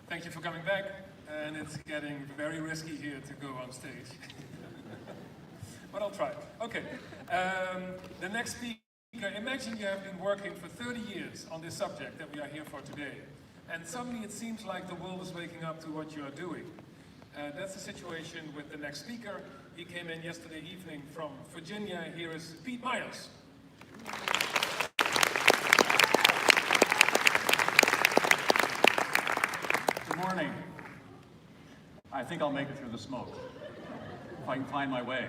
Thank you for coming back, and it's getting very risky here to go on stage. But I'll try. Okay, the next speaker, imagine you have been working for 30 years on this subject that we are here for today, and suddenly it seems like the world is waking up to what you are doing. That's the situation with the next speaker. He came in yesterday evening from Virginia. Here is Pete Myers. Good morning. I think I'll make it through the smoke, if I can find my way.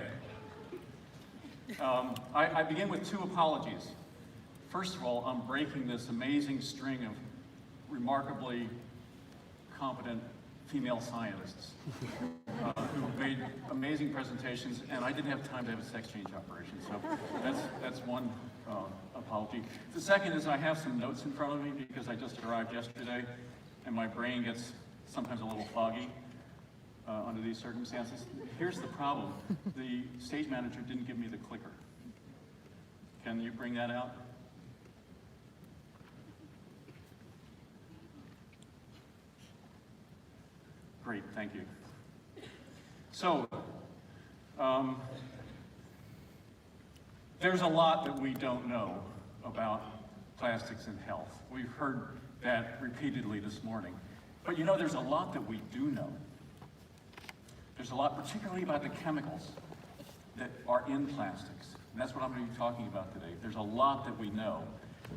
I begin with two apologies. First of all, I'm breaking this amazing string of remarkably competent female scientists who made amazing presentations, and I didn't have time to have a sex change operation, so that's one apology. The second is I have some notes in front of me because I just arrived yesterday, and my brain gets sometimes a little foggy under these circumstances. Here's the problem. The stage manager didn't give me the clicker. Can you bring that out? Great, thank you. So, there's a lot that we don't know about plastics and health. We've heard that repeatedly this morning. But you know, there's a lot that we do know. There's a lot, particularly about the chemicals that are in plastics. And that's what I'm going to be talking about today. There's a lot that we know,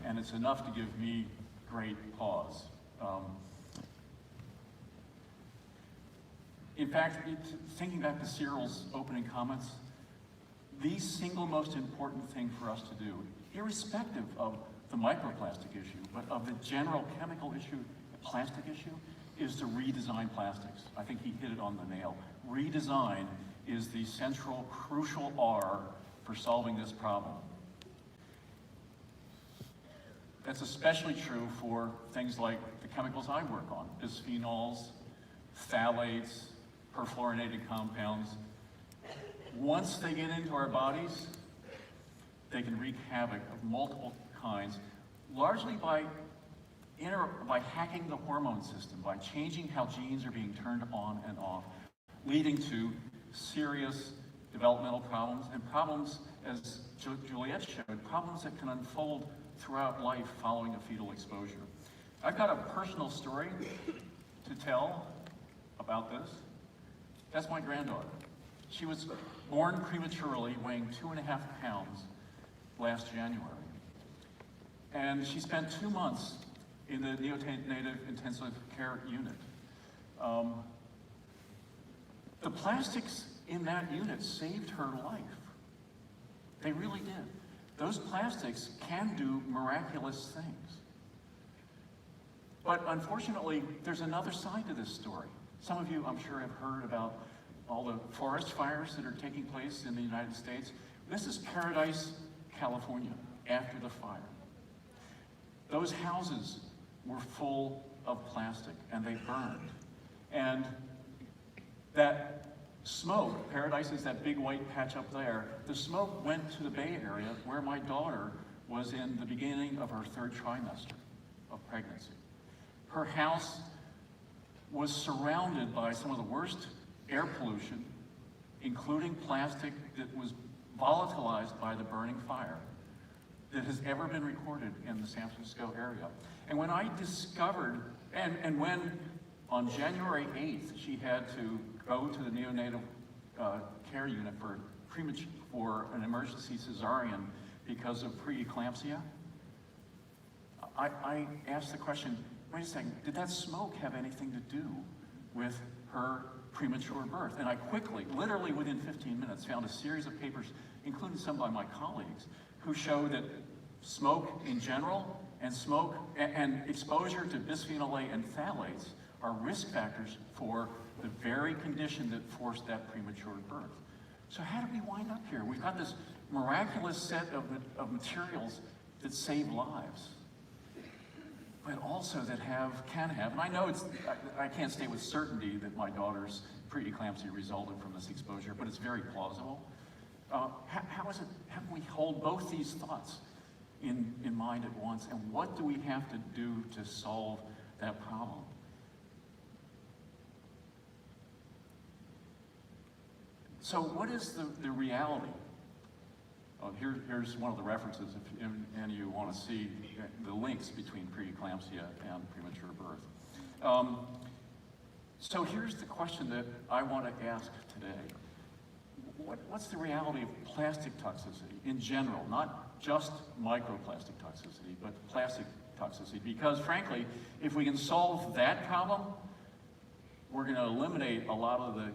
and it's enough to give me great pause. In fact, thinking back to Cyril's opening comments, the single most important thing for us to do, irrespective of the microplastic issue, but of the general chemical issue, the plastic issue, is to redesign plastics. I think he hit it on the nail. Redesign is the central, crucial R for solving this problem. That's especially true for things like the chemicals I work on, bisphenols, phthalates, perfluorinated compounds. Once they get into our bodies, they can wreak havoc of multiple kinds, largely by hacking the hormone system, by changing how genes are being turned on and off, leading to serious developmental problems, and problems, as Juliet showed, problems that can unfold throughout life following a fetal exposure. I've got a personal story to tell about this. That's my granddaughter. She was born prematurely, weighing 2.5 pounds last January. And she spent 2 months in the neonatal intensive care unit. The plastics in that unit saved her life. They really did. Those plastics can do miraculous things. But unfortunately, there's another side to this story. Some of you, I'm sure, have heard about all the forest fires that are taking place in the United States. This is Paradise, California, after the fire. Those houses were full of plastic, and they burned. And that smoke, Paradise is that big white patch up there, the smoke went to the Bay Area where my daughter was in the beginning of her 3rd trimester of pregnancy. Her house was surrounded by some of the worst air pollution, including plastic that was volatilized by the burning fire, that has ever been recorded in the San Francisco area. And when I discovered, and when on January 8th, she had to go to the neonatal care unit for an emergency cesarean because of preeclampsia, I asked the question, wait a second, did that smoke have anything to do with her premature birth? And I quickly, literally within 15 minutes, found a series of papers, including some by my colleagues, who show that smoke in general and exposure to bisphenol A and phthalates are risk factors for the very condition that forced that premature birth. So how did we wind up here? We've got this miraculous set of materials that save lives, but also that can have, and I know I can't say with certainty that my daughter's preeclampsia resulted from this exposure, but it's very plausible. How can we hold both these thoughts in mind at once, and what do we have to do to solve that problem? So what is the reality? Here's one of the references if any of you want to see the links between preeclampsia and premature birth. So here's the question that I want to ask today. What's the reality of plastic toxicity in general, not just microplastic toxicity, but plastic toxicity? Because frankly, if we can solve that problem, we're going to eliminate a lot of the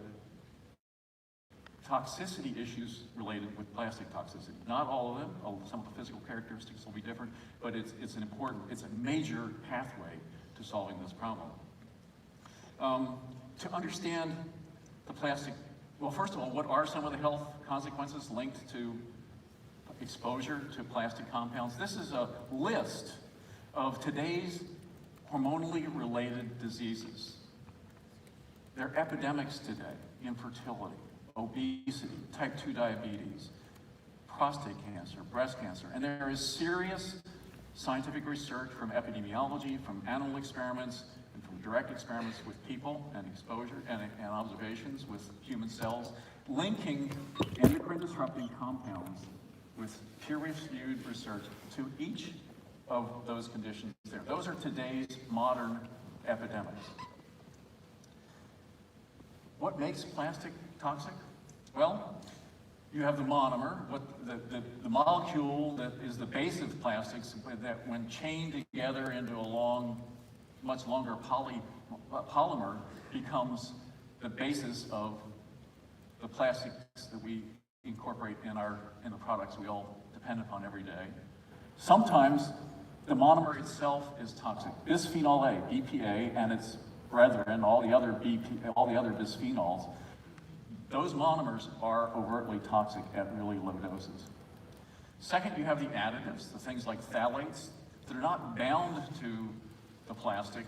toxicity issues related with plastic toxicity. Not all of them, some of the physical characteristics will be different, but it's a major pathway to solving this problem. To understand the plastic, well, first of all, what are some of the health consequences linked to exposure to plastic compounds? This is a list of today's hormonally related diseases. They're epidemics today: infertility, obesity, type 2 diabetes, prostate cancer, breast cancer. And there is serious scientific research from epidemiology, from animal experiments, and from direct experiments with people and exposure and observations with human cells, linking endocrine disrupting compounds with peer-reviewed research to each of those conditions there. Those are today's modern epidemics. What makes plastic toxic? Well, you have the monomer, the molecule that is the base of plastics, that when chained together into a much longer polymer, becomes the basis of the plastics that we incorporate in the products we all depend upon every day. Sometimes the monomer itself is toxic. Bisphenol A, BPA, and its brethren, all the other bisphenols, those monomers are overtly toxic at really low doses. Second, you have the additives, the things like phthalates, that are not bound to the plastic,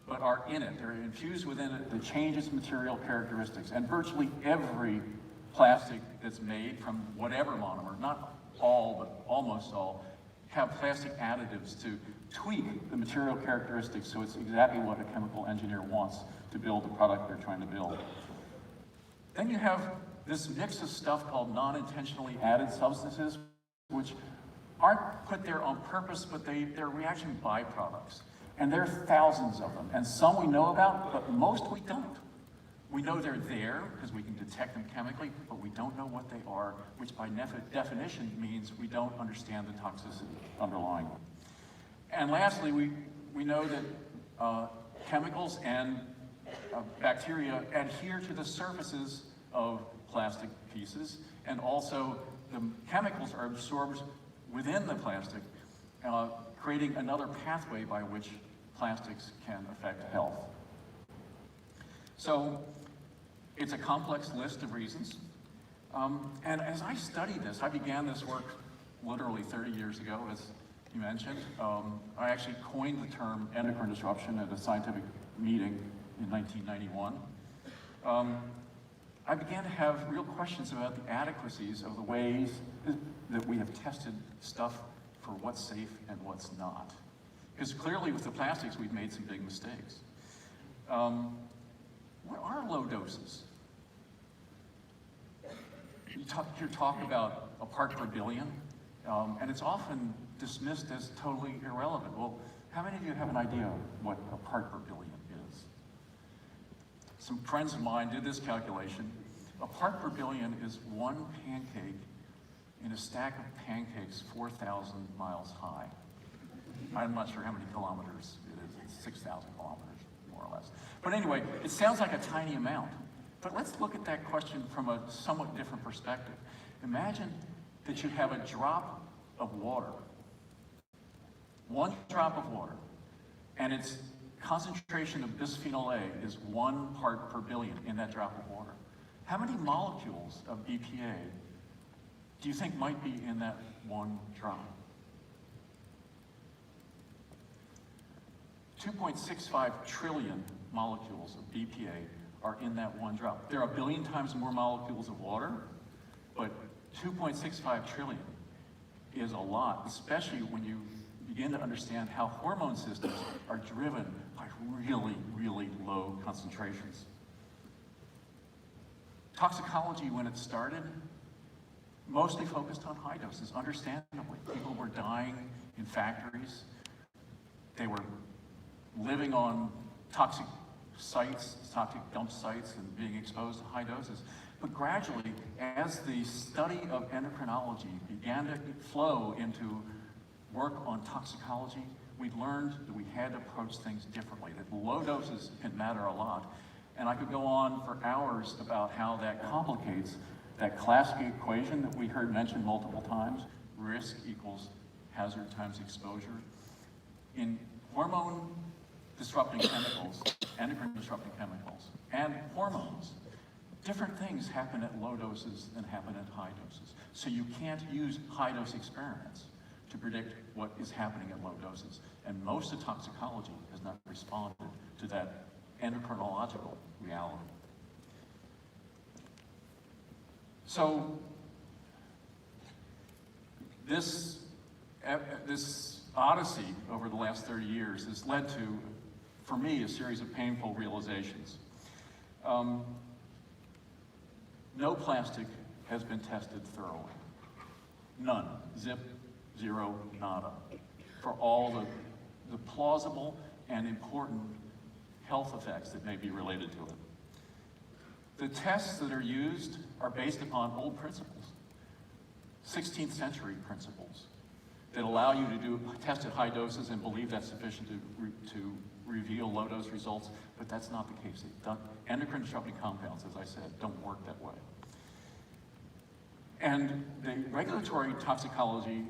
but are in it. They're infused within it that change its material characteristics. And virtually every plastic that's made from whatever monomer, not all, but almost all, have plastic additives to tweak the material characteristics so it's exactly what a chemical engineer wants to build the product they're trying to build. Then you have this mix of stuff called non-intentionally added substances, which aren't put there on purpose, but they're reaction byproducts. And there are thousands of them, and some we know about, but most we don't. We know they're there because we can detect them chemically, but we don't know what they are, which by definition means we don't understand the toxicity underlying them. And lastly, we know that chemicals and bacteria adhere to the surfaces of plastic pieces, and also the chemicals are absorbed within the plastic, creating another pathway by which plastics can affect health. So it's a complex list of reasons. And as I studied this, I began this work literally 30 years ago, as you mentioned. I actually coined the term endocrine disruption at a scientific meeting in 1991. I began to have real questions about the adequacies of the ways that we have tested stuff for what's safe and what's not. Because clearly with the plastics, we've made some big mistakes. What are low doses? You talk about a part per billion, and it's often dismissed as totally irrelevant. Well, how many of you have an idea of what a part per billion is? Some friends of mine did this calculation. A part per billion is one pancake in a stack of pancakes 4,000 miles high. I'm not sure how many kilometers it is. It's 6,000 kilometers, more or less. But anyway, it sounds like a tiny amount. But let's look at that question from a somewhat different perspective. Imagine that you have a drop of water, one drop of water, and its concentration of bisphenol A is 1 part per billion in that drop of water. How many molecules of BPA do you think might be in that one drop? 2.65 trillion molecules of BPA are in that one drop. There are 1 billion times more molecules of water, but 2.65 trillion is a lot, especially when you begin to understand how hormone systems are driven by really, really low concentrations. Toxicology, when it started, mostly focused on high doses, understandably. People were dying in factories. They were living on toxic sites, toxic dump sites, and being exposed to high doses. But gradually, as the study of endocrinology began to flow into work on toxicology, we learned that we had to approach things differently, that low doses can matter a lot. And I could go on for hours about how that complicates that classic equation that we heard mentioned multiple times, risk equals hazard times exposure. In hormone disrupting chemicals, endocrine disrupting chemicals, and hormones, different things happen at low doses than happen at high doses. So you can't use high dose experiments to predict what is happening at low doses. And most of toxicology has not responded to that endocrinological reality. So this odyssey over the last 30 years has led to, for me, a series of painful realizations. No plastic has been tested thoroughly. None. Zip, zero, nada. For all the plausible and important health effects that may be related to it. The tests that are used are based upon old principles, 16th century principles, that allow you to test at high doses and believe that's sufficient to reveal low dose results, but that's not the case. Endocrine disrupting compounds, as I said, don't work that way. And the regulatory toxicology,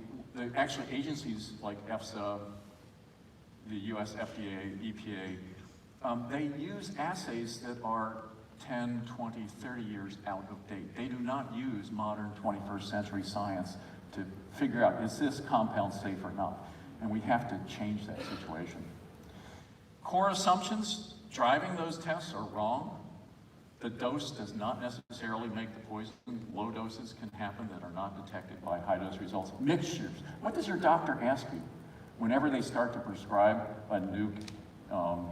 actually agencies like EFSA, the US FDA, EPA, they use assays that are 10, 20, 30 years out of date. They do not use modern 21st century science to figure out, is this compound safe or not? And we have to change that situation. Core assumptions driving those tests are wrong. The dose does not necessarily make the poison. Low doses can happen that are not detected by high dose results. Mixtures. What does your doctor ask you whenever they start to prescribe a new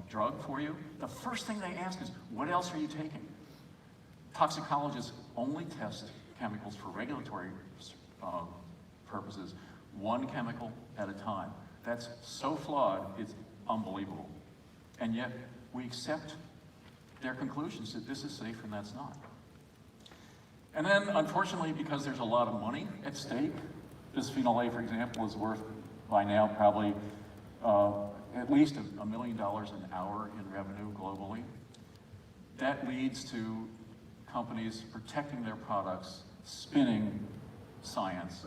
drug for you? The first thing they ask is, what else are you taking? Toxicologists only test chemicals for regulatory purposes, one chemical at a time. That's so flawed, it's unbelievable. And yet, we accept their conclusions that this is safe and that's not. And then, unfortunately, because there's a lot of money at stake, bisphenol A, for example, is worth by now probably at least $1 million an hour in revenue globally. That leads to companies protecting their products, spinning science,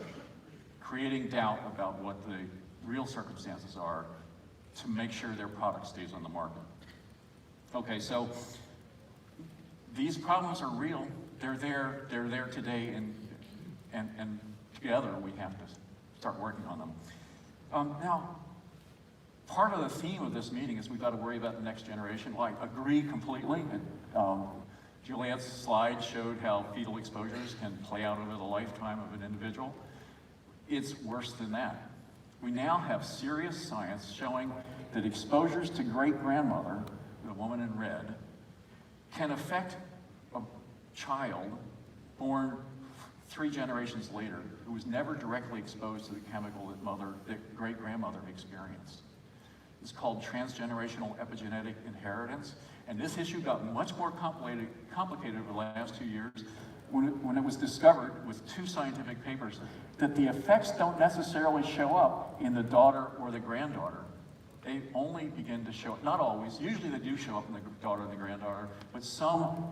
creating doubt about what the real circumstances are to make sure their product stays on the market. Okay, so these problems are real. They're there today, and together we have to start working on them. Now, part of the theme of this meeting is we've got to worry about the next generation. Well, I agree completely. Juliette's slide showed how fetal exposures can play out over the lifetime of an individual. It's worse than that. We now have serious science showing that exposures to great-grandmother, the woman in red, can affect a child born 3 generations later who was never directly exposed to the chemical that great-grandmother experienced. It's called transgenerational epigenetic inheritance. And this issue got much more complicated over the last 2 years when it was discovered with 2 scientific papers that the effects don't necessarily show up in the daughter or the granddaughter. They only begin to show up, not always, usually they do show up in the daughter and the granddaughter, but some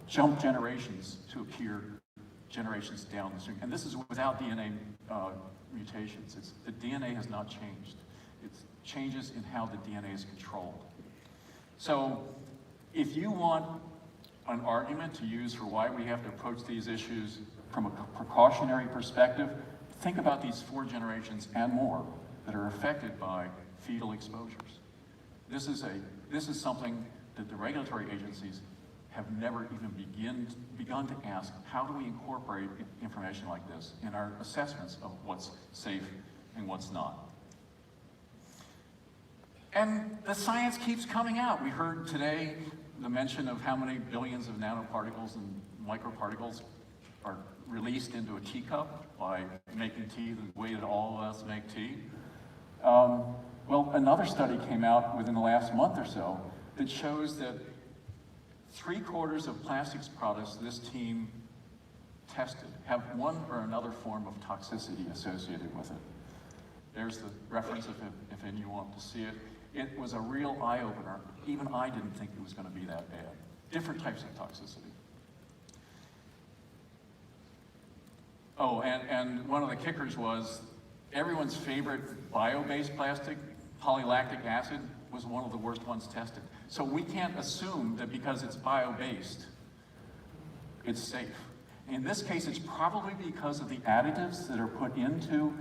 jump generations to appear generations down the stream. And this is without DNA mutations. The DNA has not changed. It's changes in how the DNA is controlled. So if you want an argument to use for why we have to approach these issues from a precautionary perspective, think about these 4 generations and more that are affected by fetal exposures. This is something that the regulatory agencies have never even begun to ask, how do we incorporate information like this in our assessments of what's safe and what's not? And the science keeps coming out. We heard today the mention of how many billions of nanoparticles and microparticles are released into a teacup by making tea the way that all of us make tea. Well, another study came out within the last month or so that shows that 3/4 of plastics products this team tested have one or another form of toxicity associated with it. There's the reference if any of you want to see it. It was a real eye-opener. Even I didn't think it was going to be that bad. Different types of toxicity. Oh, and one of the kickers was everyone's favorite bio-based plastic, polylactic acid, was one of the worst ones tested. So we can't assume that because it's bio-based, it's safe. In this case, it's probably because of the additives that are put into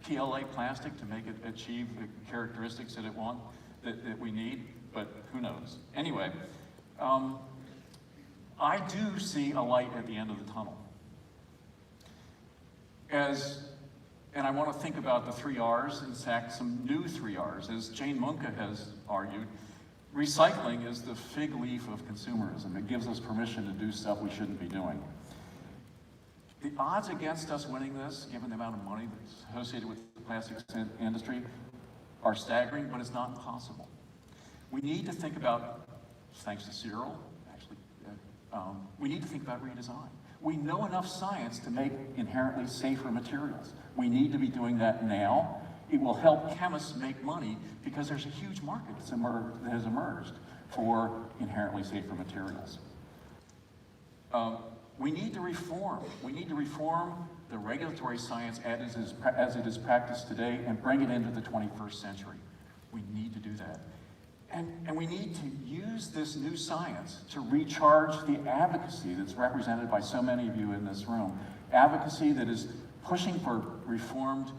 PLA plastic to make it achieve the characteristics that that we need, but who knows. Anyway, I do see a light at the end of the tunnel. And I want to think about the 3 R's, in fact, some new 3 R's. As Jane Munka has argued, recycling is the fig leaf of consumerism. It gives us permission to do stuff we shouldn't be doing. The odds against us winning this, given the amount of money that's associated with the plastics industry, are staggering, but it's not impossible. We need to think about, thanks to Cyril, actually, we need to think about redesign. We know enough science to make inherently safer materials. We need to be doing that now. It will help chemists make money because there's a huge market that has emerged for inherently safer materials. We need to reform. We need to reform the regulatory science as it is practiced today and bring it into the 21st century. We need to do that. And we need to use this new science to recharge the advocacy that's represented by so many of you in this room. Advocacy that is pushing for reformed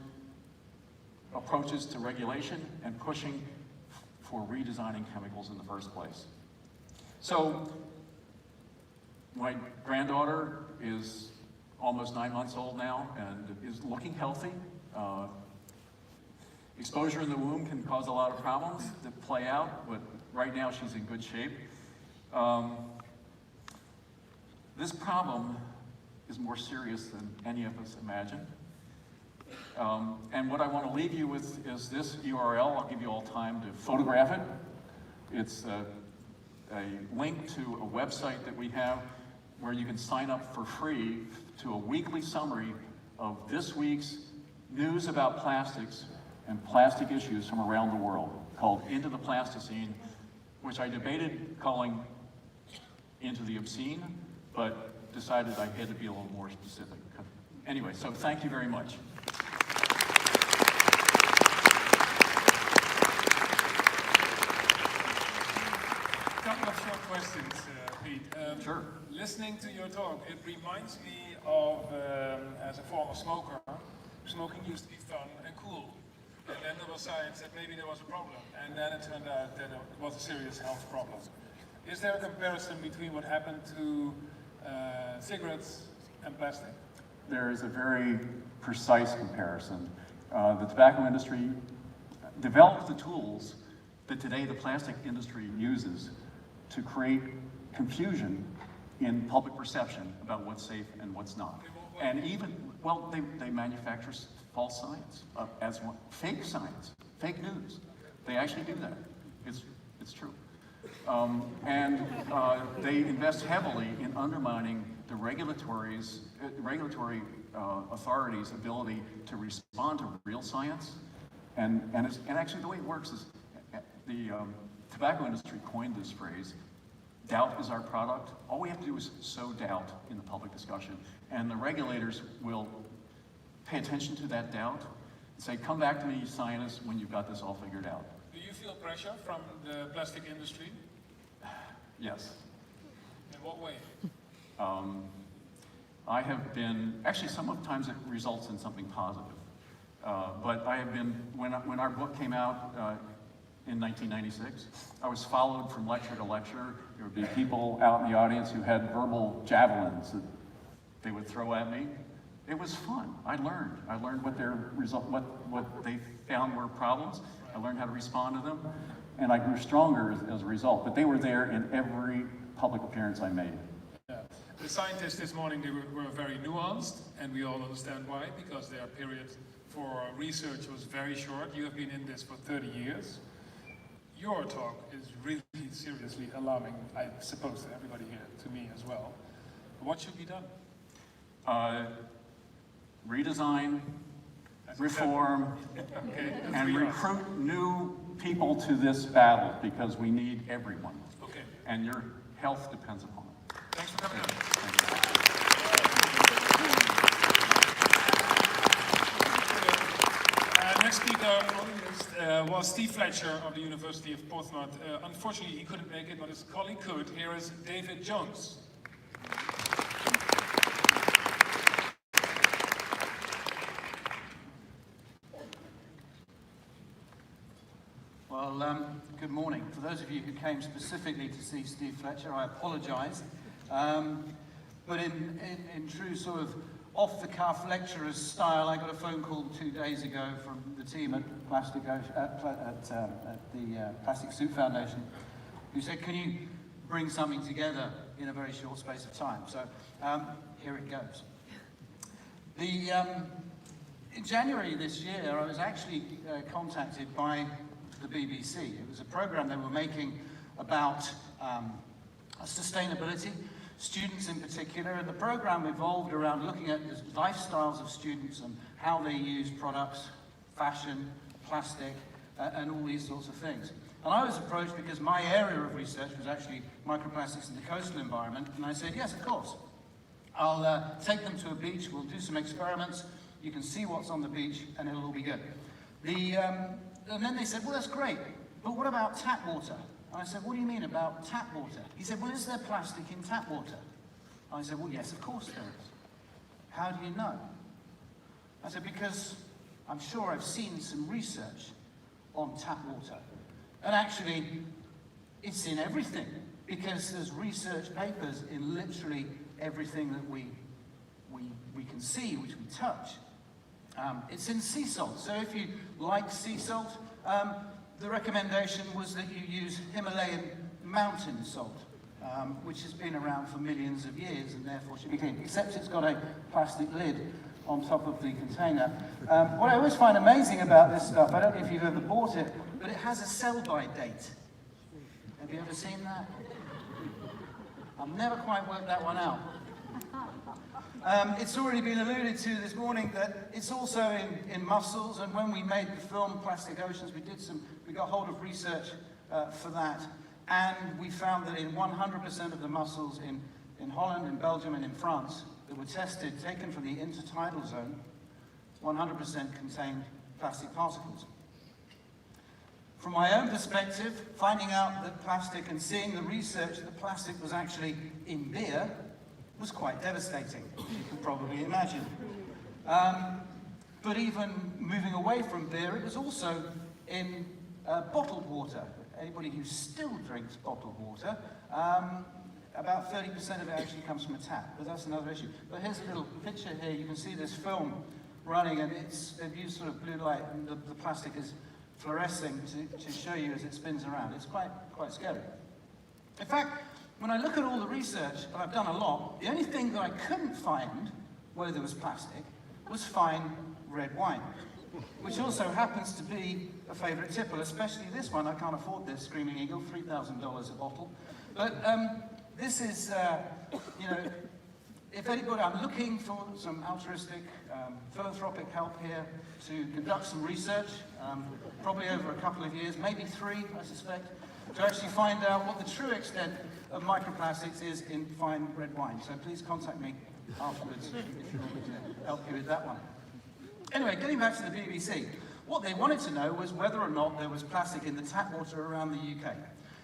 approaches to regulation and pushing for redesigning chemicals in the first place. So, my granddaughter is almost 9 months old now and is looking healthy. Exposure in the womb can cause a lot of problems that play out, but right now she's in good shape. This problem is more serious than any of us imagined. And what I want to leave you with is this URL. I'll give you all time to photograph it. It's a link to a website that we have where you can sign up for free to a weekly summary of this week's news about plastics and plastic issues from around the world, called Into the Plasticine, which I debated calling Into the Obscene, but decided I had to be a little more specific. Anyway, so thank you very much. Couple of short questions, Pete. Sure. Listening to your talk, it reminds me of, as a former smoker, smoking used to be fun and cool. And then there was science that maybe there was a problem, and then it turned out that it was a serious health problem. Is there a comparison between what happened to cigarettes and plastic? There is a very precise comparison. The tobacco industry developed the tools that today the plastic industry uses to create confusion in public perception about what's safe and what's not. And even, well, they manufacture false science, fake science, fake news. They actually do that. It's true. They invest heavily in undermining the regulatory authorities' ability to respond to real science. And actually the way it works is the tobacco industry coined this phrase, doubt is our product. All we have to do is sow doubt in the public discussion. And the regulators will pay attention to that doubt and say, come back to me, scientists, when you've got this all figured out. Do you feel pressure from the plastic industry? Yes. In what way? I have been, actually sometimes it results in something positive. But I have been, when our book came out in 1996, I was followed from lecture to lecture. There would be people out in the audience who had verbal javelins that they would throw at me. It was fun. I learned what what they found were problems. I learned how to respond to them, and I grew stronger as a result. But they were there in every public appearance I made. Yeah. The scientists this morning, they were very nuanced, and we all understand why, because their period for research was very short. You have been in this for 30 years. Your talk is really seriously alarming, I suppose, to everybody here, to me as well. What should be done? Redesign, reform, okay, and recruit new people to this battle, because we need everyone. Okay. And your health depends upon it. Thanks for coming out. Next speaker on the list was Steve Fletcher of the University of Portsmouth. Unfortunately, he couldn't make it, but his colleague could. Here is David Jones. Well, good morning. For those of you who came specifically to see Steve Fletcher, I apologise. But in true sort of off-the-cuff lecturer's style, I got a phone call 2 days ago from the team at the Plastic Soup Foundation, who said, can you bring something together in a very short space of time? So here it goes. In January this year, I was actually contacted by the BBC. It was a program they were making about sustainability, students in particular, and the program evolved around looking at the lifestyles of students and how they use products, fashion, plastic, and all these sorts of things. And I was approached because my area of research was actually microplastics in the coastal environment, and I said, yes, of course. I'll take them to a beach, we'll do some experiments, you can see what's on the beach, and it'll all be good. And then they said, well, that's great, but what about tap water? I said, what do you mean about tap water? He said, well, is there plastic in tap water? I said, well, yes, of course there is. How do you know? I said, because I'm sure I've seen some research on tap water. And actually, it's in everything, because there's research papers in literally everything that we can see, which we touch. It's in sea salt. So if you like sea salt, the recommendation was that you use Himalayan mountain salt, which has been around for millions of years and therefore should be clean, except it's got a plastic lid on top of the container. What I always find amazing about this stuff, I don't know if you've ever bought it, but it has a sell-by date. Have you ever seen that? I've never quite worked that one out. It's already been alluded to this morning that it's also in mussels, and when we made the film Plastic Oceans, we got hold of research for that, and we found that in 100% of the mussels in Holland, in Belgium, and in France that were tested, taken from the intertidal zone, 100% contained plastic particles. From my own perspective, finding out that plastic and seeing the research that plastic was actually in beer was quite devastating, you can probably imagine. But even moving away from beer, it was also in bottled water. Anybody who still drinks bottled water, about 30% of it actually comes from a tap, but that's another issue. But here's a little picture here. You can see this film running, and they've used sort of blue light, and the plastic is fluorescing to show you as it spins around. It's quite scary. In fact, when I look at all the research, and I've done a lot, the only thing that I couldn't find where there was plastic was fine red wine, which also happens to be a favourite tipple, especially this one. I can't afford this Screaming Eagle, $3,000 a bottle. But this is, you know, if anybody, I'm looking for some altruistic, philanthropic help here to conduct some research, probably over a couple of years, maybe 3, I suspect, to actually find out what the true extent of microplastics is in fine red wine. So please contact me afterwards if you want me to help you with that one. Anyway, getting back to the BBC, what they wanted to know was whether or not there was plastic in the tap water around the UK.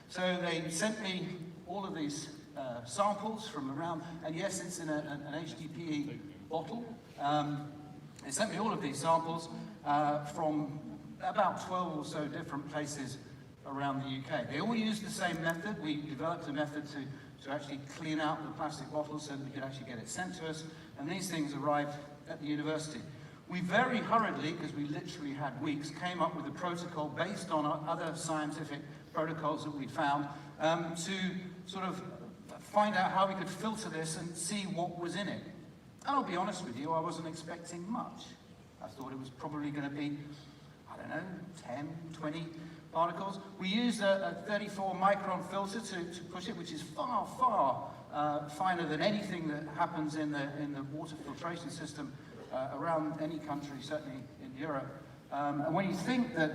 So they sent me all of these samples from around, and yes, it's in an HDPE bottle. They sent me all of these samples from about 12 or so different places around the UK. They all used the same method. We developed a method to actually clean out the plastic bottles so that we could actually get it sent to us, and these things arrived at the university. We very hurriedly, because we literally had weeks, came up with a protocol based on other scientific protocols that we'd found to sort of find out how we could filter this and see what was in it. And I'll be honest with you, I wasn't expecting much. I thought it was probably going to be, I don't know, 10, 20 particles. We used a 34 micron filter to push it, which is far, far finer than anything that happens in the water filtration system around any country, certainly in Europe. And when you think that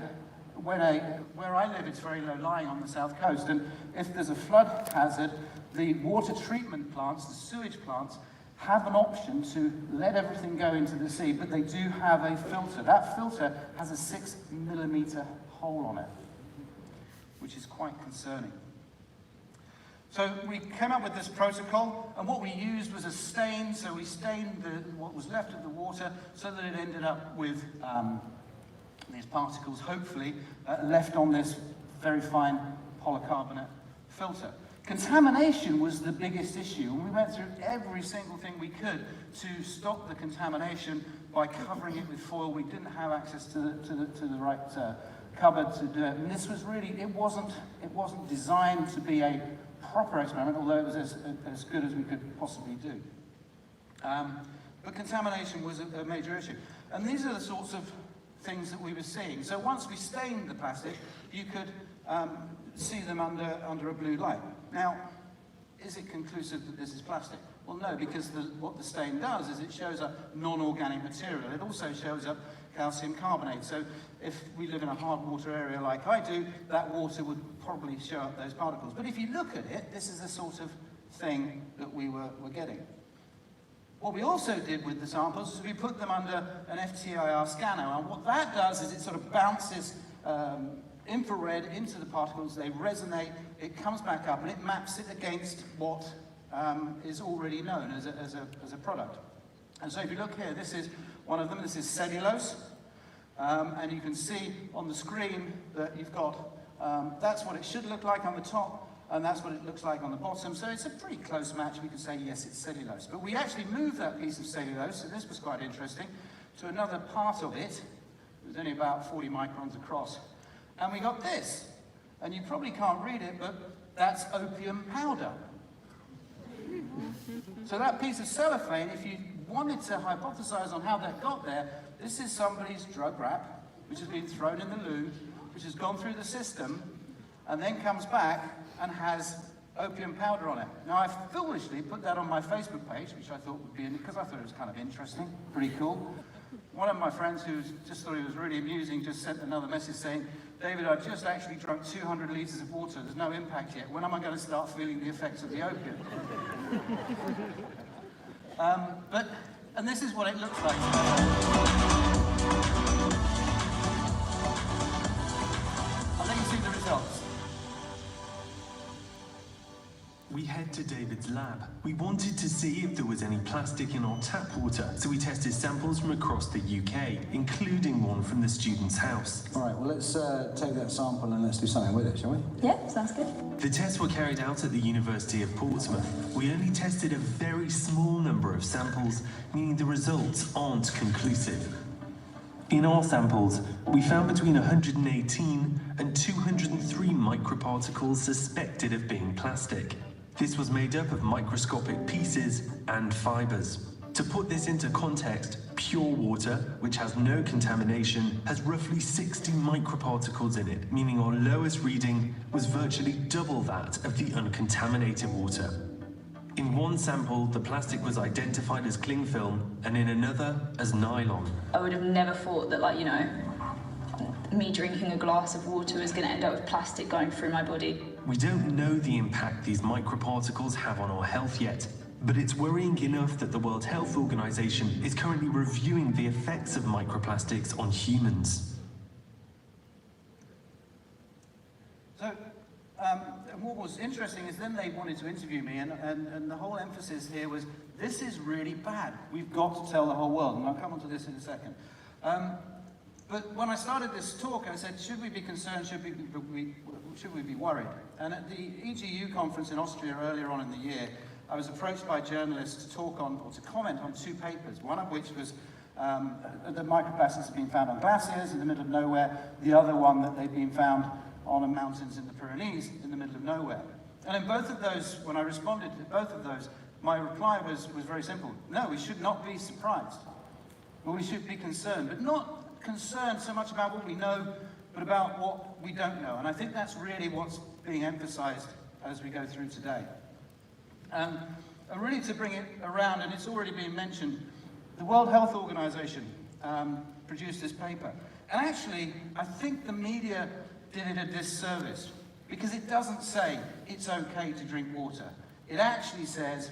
where I live, it's very low lying on the south coast, and if there's a flood hazard, the water treatment plants, the sewage plants, have an option to let everything go into the sea, but they do have a filter. That filter has a 6mm hole on it, which is quite concerning. So we came up with this protocol, and what we used was a stain. So we stained what was left of the water so that it ended up with these particles, hopefully, left on this very fine polycarbonate filter. Contamination was the biggest issue, and we went through every single thing we could to stop the contamination by covering it with foil. We didn't have access to the right cupboard to do it, and this was really, it wasn't designed to be a proper experiment, although it was as good as we could possibly do. But contamination was a major issue, and these are the sorts of things that we were seeing. So once we stained the plastic, you could see them under a blue light. Now, is it conclusive that this is plastic? Well, no, because what the stain does is it shows up non-organic material. It also shows up calcium carbonate. So if we live in a hard water area like I do, that water would probably show up those particles. But if you look at it, this is the sort of thing that we were getting. What we also did with the samples is we put them under an FTIR scanner, and what that does is it sort of bounces infrared into the particles, they resonate, it comes back up, and it maps it against what is already known as a product. And so if you look here, this is one of them, this is cellulose, and you can see on the screen that you've got, that's what it should look like on the top, and that's what it looks like on the bottom. So it's a pretty close match. We can say, yes, it's cellulose. But we actually moved that piece of cellulose, and this was quite interesting, to another part of it. It was only about 40 microns across. And we got this. And you probably can't read it, but that's opium powder. So that piece of cellophane, if you wanted to hypothesize on how that got there, this is somebody's drug wrap, which has been thrown in the loo, which has gone through the system, and then comes back and has opium powder on it. Now, I foolishly put that on my Facebook page, which I thought would be, because I thought it was kind of interesting, pretty cool. One of my friends who just thought it was really amusing just sent another message saying, David, I've just actually drunk 200 litres of water. There's no impact yet. When am I going to start feeling the effects of the opium? And this is what it looks like. I'll let you see the results. We head to David's lab. We wanted to see if there was any plastic in our tap water, so we tested samples from across the UK, including one from the student's house. All right, well, let's take that sample and let's do something with it, shall we? Yeah, sounds good. The tests were carried out at the University of Portsmouth. We only tested a very small number of samples, meaning the results aren't conclusive. In our samples, we found between 118 and 203 microparticles suspected of being plastic. This was made up of microscopic pieces and fibers. To put this into context, pure water, which has no contamination, has roughly 60 microparticles in it, meaning our lowest reading was virtually double that of the uncontaminated water. In one sample, the plastic was identified as cling film, and in another as nylon. I would have never thought that, like, you know, me drinking a glass of water was going to end up with plastic going through my body. We don't know the impact these microparticles have on our health yet, but it's worrying enough that the World Health Organization is currently reviewing the effects of microplastics on humans. So, what was interesting is then they wanted to interview me, and the whole emphasis here was, this is really bad. We've got to tell the whole world, and I'll come on to this in a second. But when I started this talk, I said, should we be concerned, should we be worried? And at the EGU conference in Austria earlier on in the year, I was approached by journalists to talk on, or to comment on two papers, one of which was that microplastics have been found on glaciers in the middle of nowhere, the other one that they've been found on the mountains in the Pyrenees in the middle of nowhere. And in both of those, when I responded to both of those, my reply was very simple. No, we should not be surprised. But we should be concerned, but not concerned so much about what we know, but about what we don't know. And I think that's really what's being emphasized as we go through today. And really to bring it around, and it's already been mentioned, the World Health Organization produced this paper. And actually, I think the media did it a disservice, because it doesn't say it's okay to drink water. It actually says,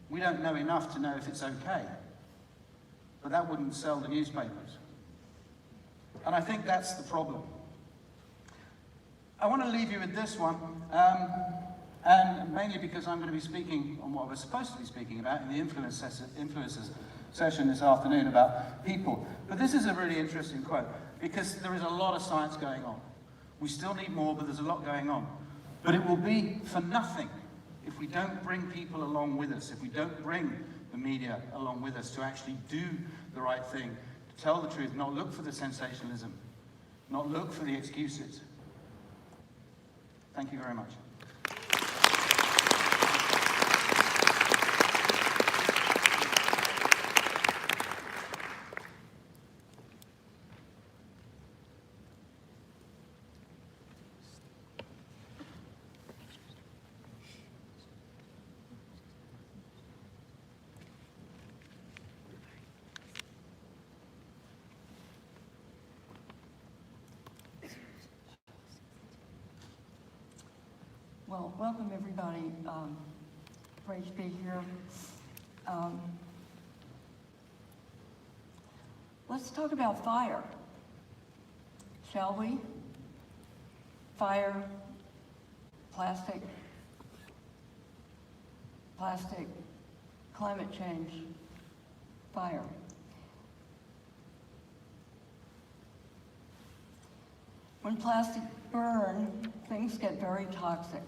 we don't know enough to know if it's okay. But that wouldn't sell the newspapers. And I think that's the problem. I want to leave you with this one, and mainly because I'm going to be speaking on what I was supposed to be speaking about in the influencers session this afternoon about people. But this is a really interesting quote, because there is a lot of science going on. We still need more, but there's a lot going on. But it will be for nothing if we don't bring people along with us, if we don't bring the media along with us to actually do the right thing, to tell the truth, not look for the sensationalism, not look for the excuses. Thank you very much. Well, welcome everybody. Great to be here. Let's talk about fire, shall we? Fire, plastic, climate change, fire. When plastic burn, things get very toxic.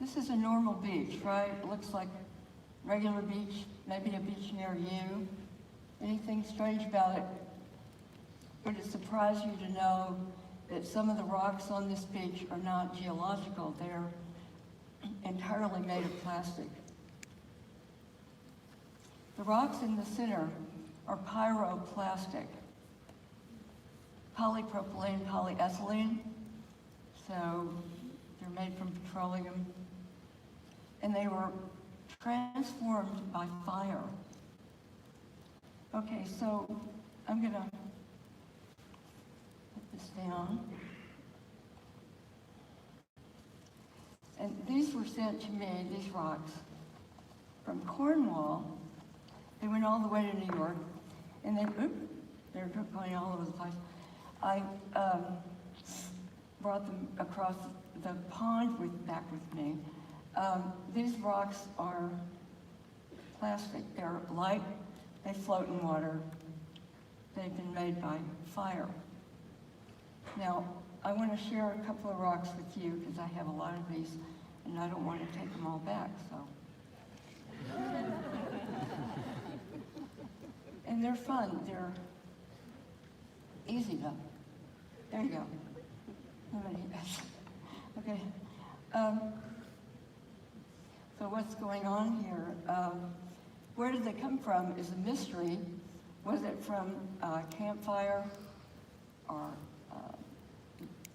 This is a normal beach, right? It looks like regular beach, maybe a beach near you. Anything strange about it? Would it surprise you to know that some of the rocks on this beach are not geological? They're entirely made of plastic. The rocks in the center are pyroplastic, polypropylene, polyethylene, so they're made from petroleum, and they were transformed by fire. Okay, so I'm gonna put this down. And these were sent to me, these rocks, from Cornwall. They went all the way to New York, and then, they're going all over the place. I brought them across the pond back with me. These rocks are plastic. They're light, they float in water. They've been made by fire. Now, I want to share a couple of rocks with you because I have a lot of these, and I don't want to take them all back, so. And they're fun. They're easy to. There you go. Okay. So what's going on here? Where did they come from is a mystery. Was it from a campfire or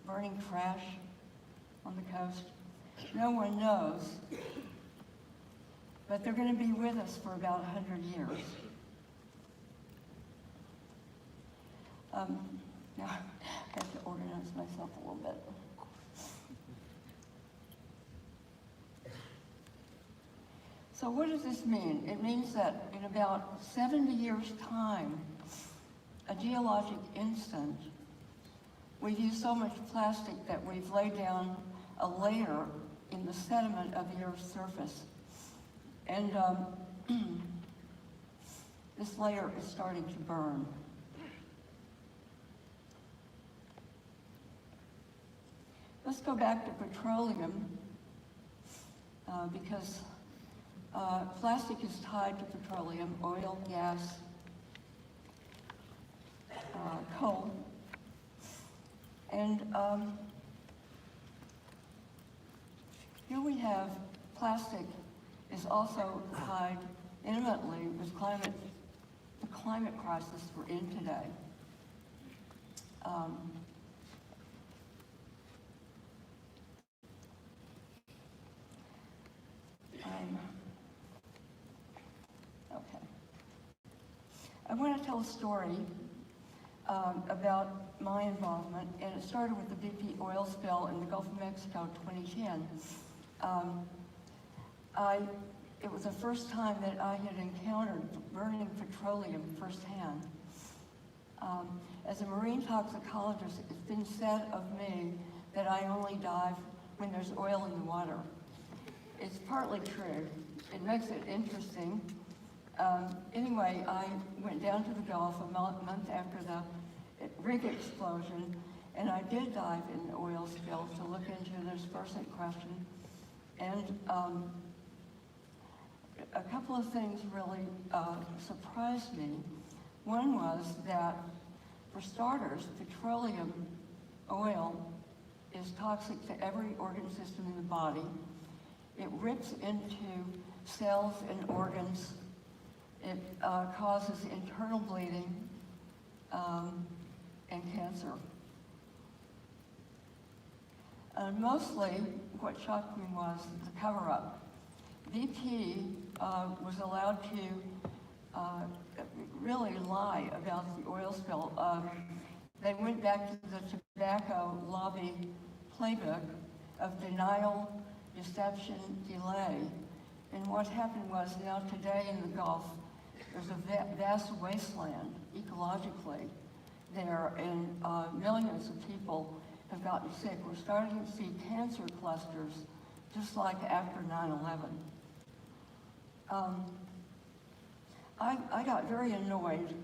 burning trash on the coast? No one knows. But they're going to be with us for about 100 years. Now, I have to organize myself a little bit. So what does this mean? It means that in about 70 years' time, a geologic instant, we've used so much plastic that we've laid down a layer in the sediment of the Earth's surface. And this layer is starting to burn. Let's go back to petroleum, because plastic is tied to petroleum, oil, gas, coal, And here we have plastic is also tied intimately with the climate crisis we're in today. Okay. I want to tell a story about my involvement, and it started with the BP oil spill in the Gulf of Mexico in 2010. It was the first time that I had encountered burning petroleum firsthand. As a marine toxicologist, it's been said of me that I only dive when there's oil in the water. It's partly true. It makes it interesting. Anyway, I went down to the Gulf a month after the rig explosion, and I did dive in the oil spill to look into the dispersant question. And a couple of things really surprised me. One was that, for starters, petroleum oil is toxic to every organ system in the body. It rips into cells and organs. It causes internal bleeding and cancer. Mostly, what shocked me was the cover-up. BP was allowed to really lie about the oil spill. They went back to the tobacco lobby playbook of denial, deception, delay. And what happened was now today in the Gulf, there's a vast wasteland ecologically there, and millions of people have gotten sick. We're starting to see cancer clusters just like after 9/11. I got very annoyed.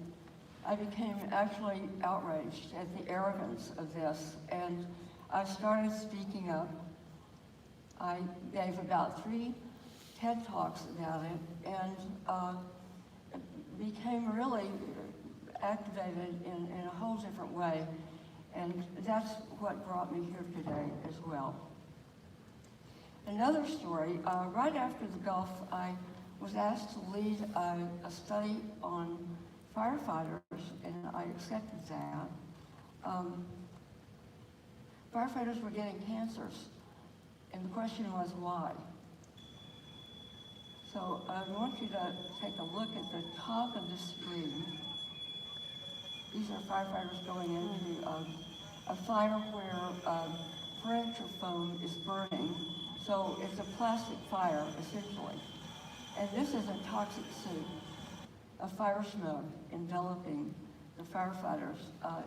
I became actually outraged at the arrogance of this, and I started speaking up. I gave about 3 TED Talks about it, and became really activated in a whole different way. And that's what brought me here today as well. Another story, right after the Gulf, I was asked to lead a study on firefighters, and I accepted that. Firefighters were getting cancers, and the question was why. So I want you to take a look at the top of the screen. These are firefighters going into a fire where furniture foam is burning. So it's a plastic fire, essentially. And this is a toxic soup of fire smoke enveloping the firefighters.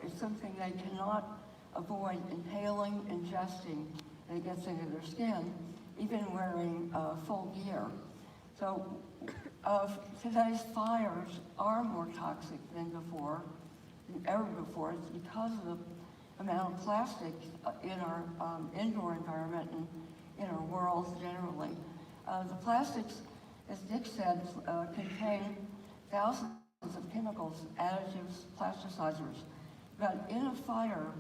It's something they cannot avoid inhaling, ingesting, and it gets into their skin, even wearing full gear. So today's fires are more toxic than ever before. It's because of the amount of plastic in our indoor environment and in our world generally. The plastics, as Dick said, contain thousands of chemicals, additives, plasticizers. But in a fire,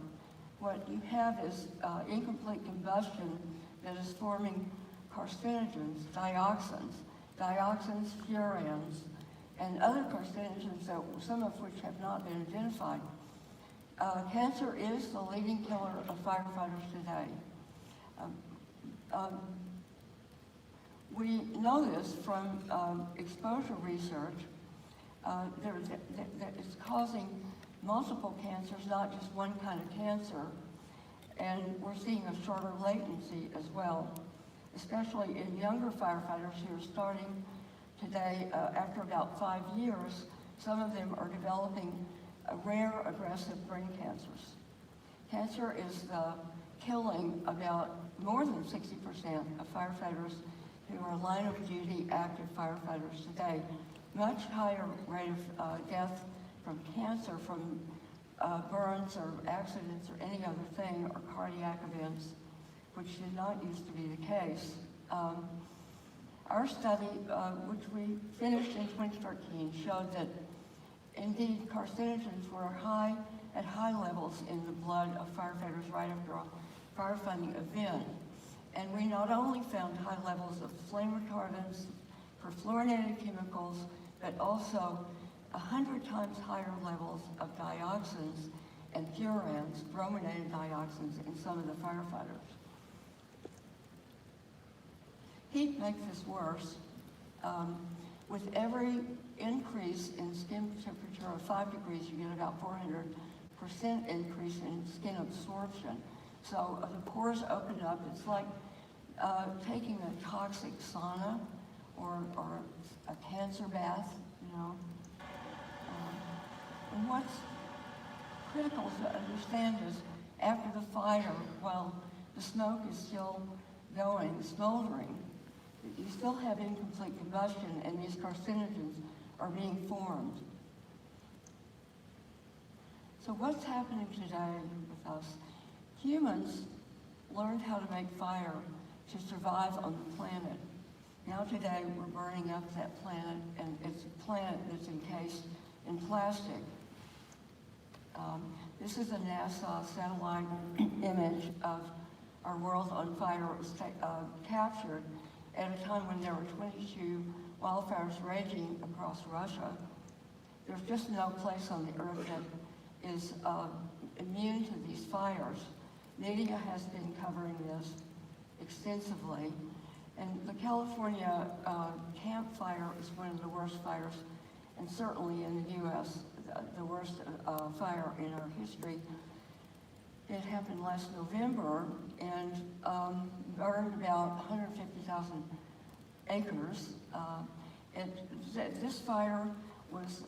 what you have is incomplete combustion that is forming carcinogens, dioxins, furans, and other carcinogens, some of which have not been identified. Cancer is the leading killer of firefighters today. We know this from exposure research. It's causing multiple cancers, not just one kind of cancer. And we're seeing a shorter latency as well, especially in younger firefighters who are starting today after about 5 years. Some of them are developing rare aggressive brain cancers. Cancer is killing about more than 60% of firefighters who are line of duty active firefighters today. Much higher rate of death from cancer, from burns or accidents or any other thing, or cardiac events, which did not used to be the case. Our study, which we finished in 2013, showed that indeed carcinogens were high at high levels in the blood of firefighters right after a firefighting event. And we not only found high levels of flame retardants, perfluorinated chemicals, but also 100 times higher levels of dioxins and furans, brominated dioxins, in some of the firefighters. Heat makes this worse. With every increase in skin temperature of 5 degrees, you get about 400% increase in skin absorption. So the pores open up. It's like taking a toxic sauna or a cancer bath, you know. And what's critical to understand is after the fire, while the smoke is still going, smoldering, you still have incomplete combustion and these carcinogens are being formed. So what's happening today with us? Humans learned how to make fire to survive on the planet. Now today we're burning up that planet, and it's a planet that's encased in plastic. This is a NASA satellite image of our world on fire. It was captured at a time when there were 22 wildfires raging across Russia. There's just no place on the earth that is immune to these fires. Media has been covering this extensively. And the California Camp Fire is one of the worst fires, and certainly in the U.S., the worst fire in our history. It happened last November and burned about 150,000 acres. This fire was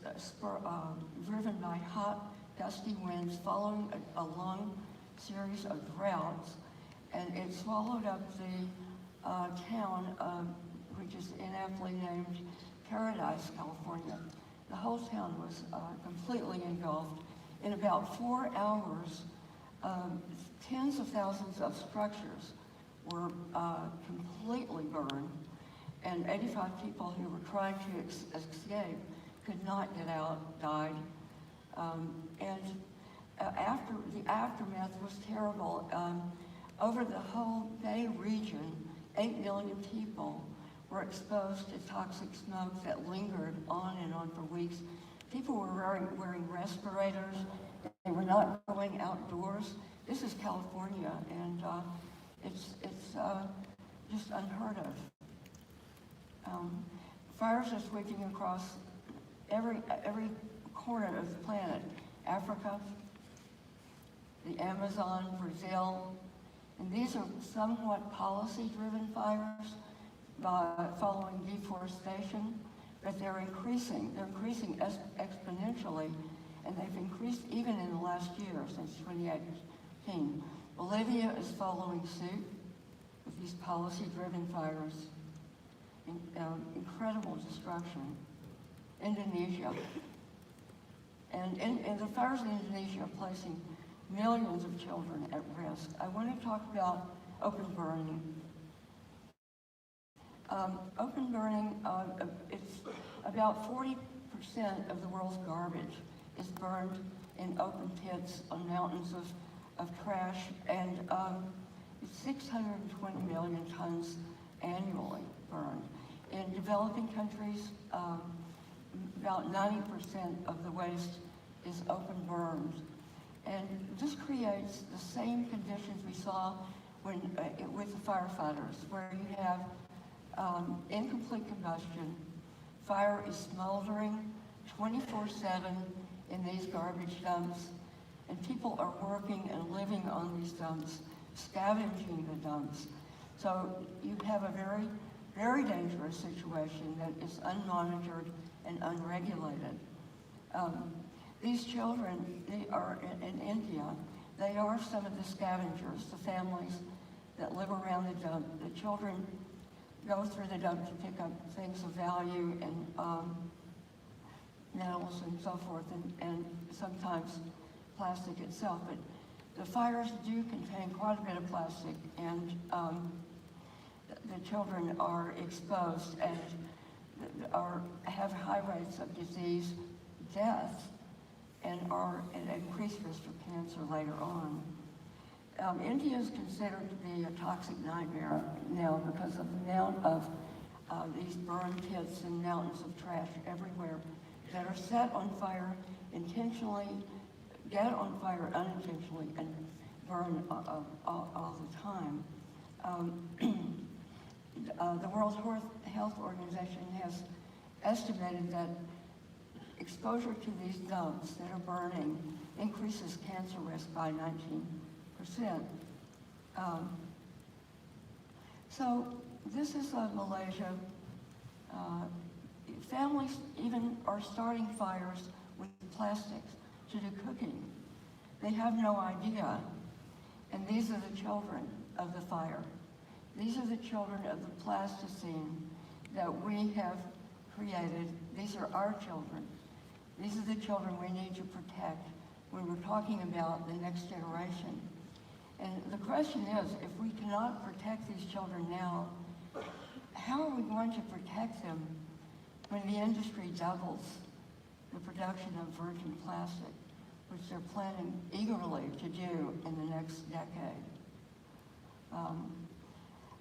driven by hot, gusty winds following a long series of droughts, and it swallowed up the town, which is inaptly named Paradise, California. The whole town was completely engulfed. In about 4 hours, tens of thousands of structures were completely burned, and 85 people who were trying to escape could not get out, died. After the aftermath was terrible. Over the whole Bay region, 8 million people were exposed to toxic smoke that lingered on and on for weeks. People were wearing respirators. They were not going outdoors. This is California, and it's just unheard of. Fires are sweeping across every corner of the planet. Africa, the Amazon, Brazil, and these are somewhat policy-driven fires following deforestation, but they're increasing. They're increasing exponentially, and they've increased even in the last year, since 2018. Bolivia is following suit with these policy-driven fires. Incredible destruction. Indonesia. And the fires in Indonesia are placing millions of children at risk. I want to talk about open burning. Open burning, it's about 40% of the world's garbage is burned in open pits on mountains of trash, and it's 620 million tons annually burned. In developing countries, about 90% of the waste is open burned. And this creates the same conditions we saw when with the firefighters, where you have incomplete combustion, fire is smoldering 24/7 in these garbage dumps, and people are working and living on these dumps, scavenging the dumps. So you have a very, very dangerous situation that is unmonitored and unregulated. These children, they are in India, they are some of the scavengers, the families that live around the dump. The children go through the dump to pick up things of value and metals and so forth, and sometimes plastic itself. But the fires do contain quite a bit of plastic, and the children are exposed and have high rates of disease, death, and are at increased risk for cancer later on. India is considered to be a toxic nightmare now because of the amount of these burn pits and mountains of trash everywhere that are set on fire intentionally, get on fire unintentionally, and burn all the time. The World Health Organization has estimated that exposure to these dumps that are burning increases cancer risk by 19%. So this is Malaysia. Families even are starting fires with plastics to do cooking. They have no idea. And these are the children of the fire. These are the children of the plasticine that we have created. These are our children. These are the children we need to protect when we're talking about the next generation. And the question is, if we cannot protect these children now, how are we going to protect them when the industry doubles the production of virgin plastic, which they're planning eagerly to do in the next decade?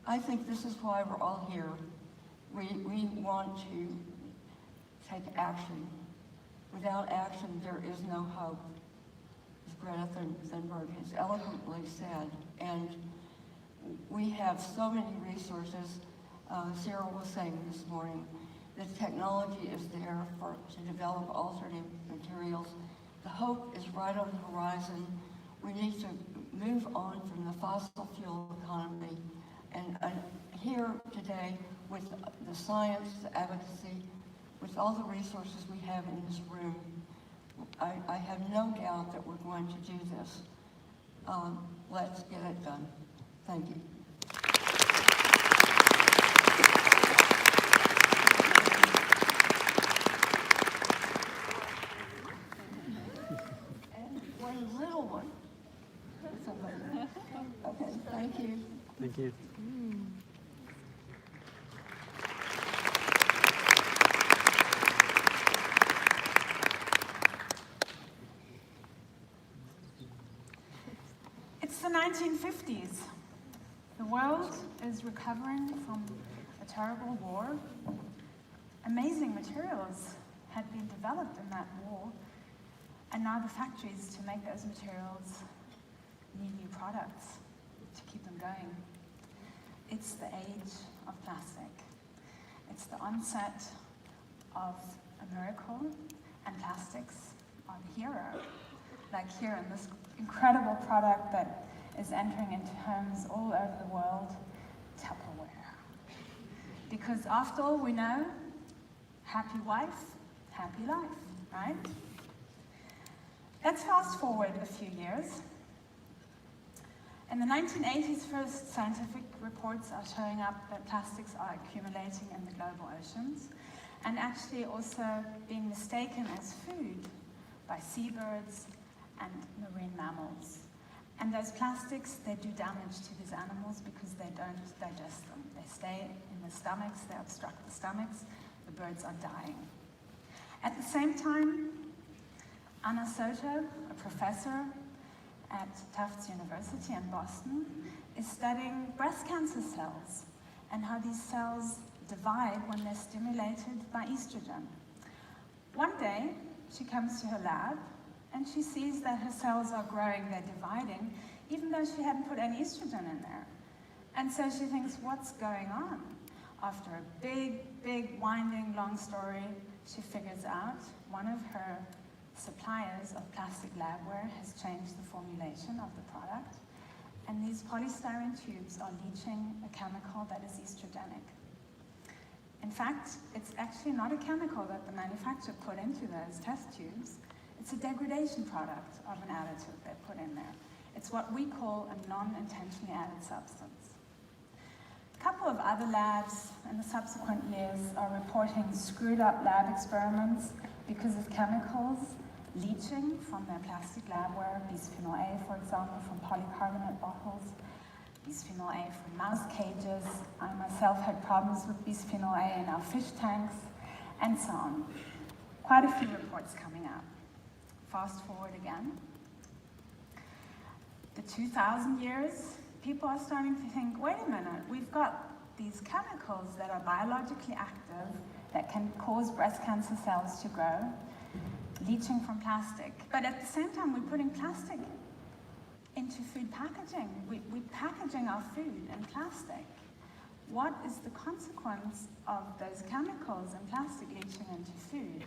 I think this is why we're all here. We want to take action. Without action, there is no hope, as Greta Thunberg has eloquently said. And we have so many resources. Sarah was saying this morning, the technology is there to develop alternative materials. The hope is right on the horizon. We need to move on from the fossil fuel economy. And here today, with the science, the advocacy, with all the resources we have in this room, I have no doubt that we're going to do this. Let's get it done. Thank you. And one little one. Okay, thank you. Thank you. It's the 1950s. The world is recovering from a terrible war. Amazing materials had been developed in that war, and now the factories to make those materials need new products to keep them going. It's the age of plastic. It's the onset of a miracle, and plastics are the hero. Like here in this incredible product that is entering into homes all over the world, Tupperware. Because after all, we know, happy wife, happy life, right? Let's fast forward a few years. In the 1980s, first scientific reports are showing up that plastics are accumulating in the global oceans and actually also being mistaken as food by seabirds and marine mammals. And those plastics, they do damage to these animals because they don't digest them. They stay in the stomachs, they obstruct the stomachs, the birds are dying. At the same time, Anna Soto, a professor at Tufts University in Boston, is studying breast cancer cells and how these cells divide when they're stimulated by estrogen. One day, she comes to her lab and she sees that her cells are growing, they're dividing, even though she hadn't put any estrogen in there. And so she thinks, what's going on? After a big, winding, long story, she figures out one of her suppliers of plastic labware has changed the formulation of the product, and these polystyrene tubes are leaching a chemical that is estrogenic. In fact, it's actually not a chemical that the manufacturer put into those test tubes. It's a degradation product of an additive they put in there. It's what we call a non-intentionally added substance. A couple of other labs in the subsequent years are reporting screwed up lab experiments because of chemicals leaching from their plastic labware, bisphenol A, for example, from polycarbonate bottles, bisphenol A from mouse cages. I myself had problems with bisphenol A in our fish tanks, and so on. Quite a few reports coming out. fast forward again. The 2000 years, people are starting to think, wait a minute, we've got these chemicals that are biologically active, that can cause breast cancer cells to grow, leaching from plastic. But at the same time, we're putting plastic into food packaging. We're packaging our food in plastic. What is the consequence of those chemicals and plastic leaching into food?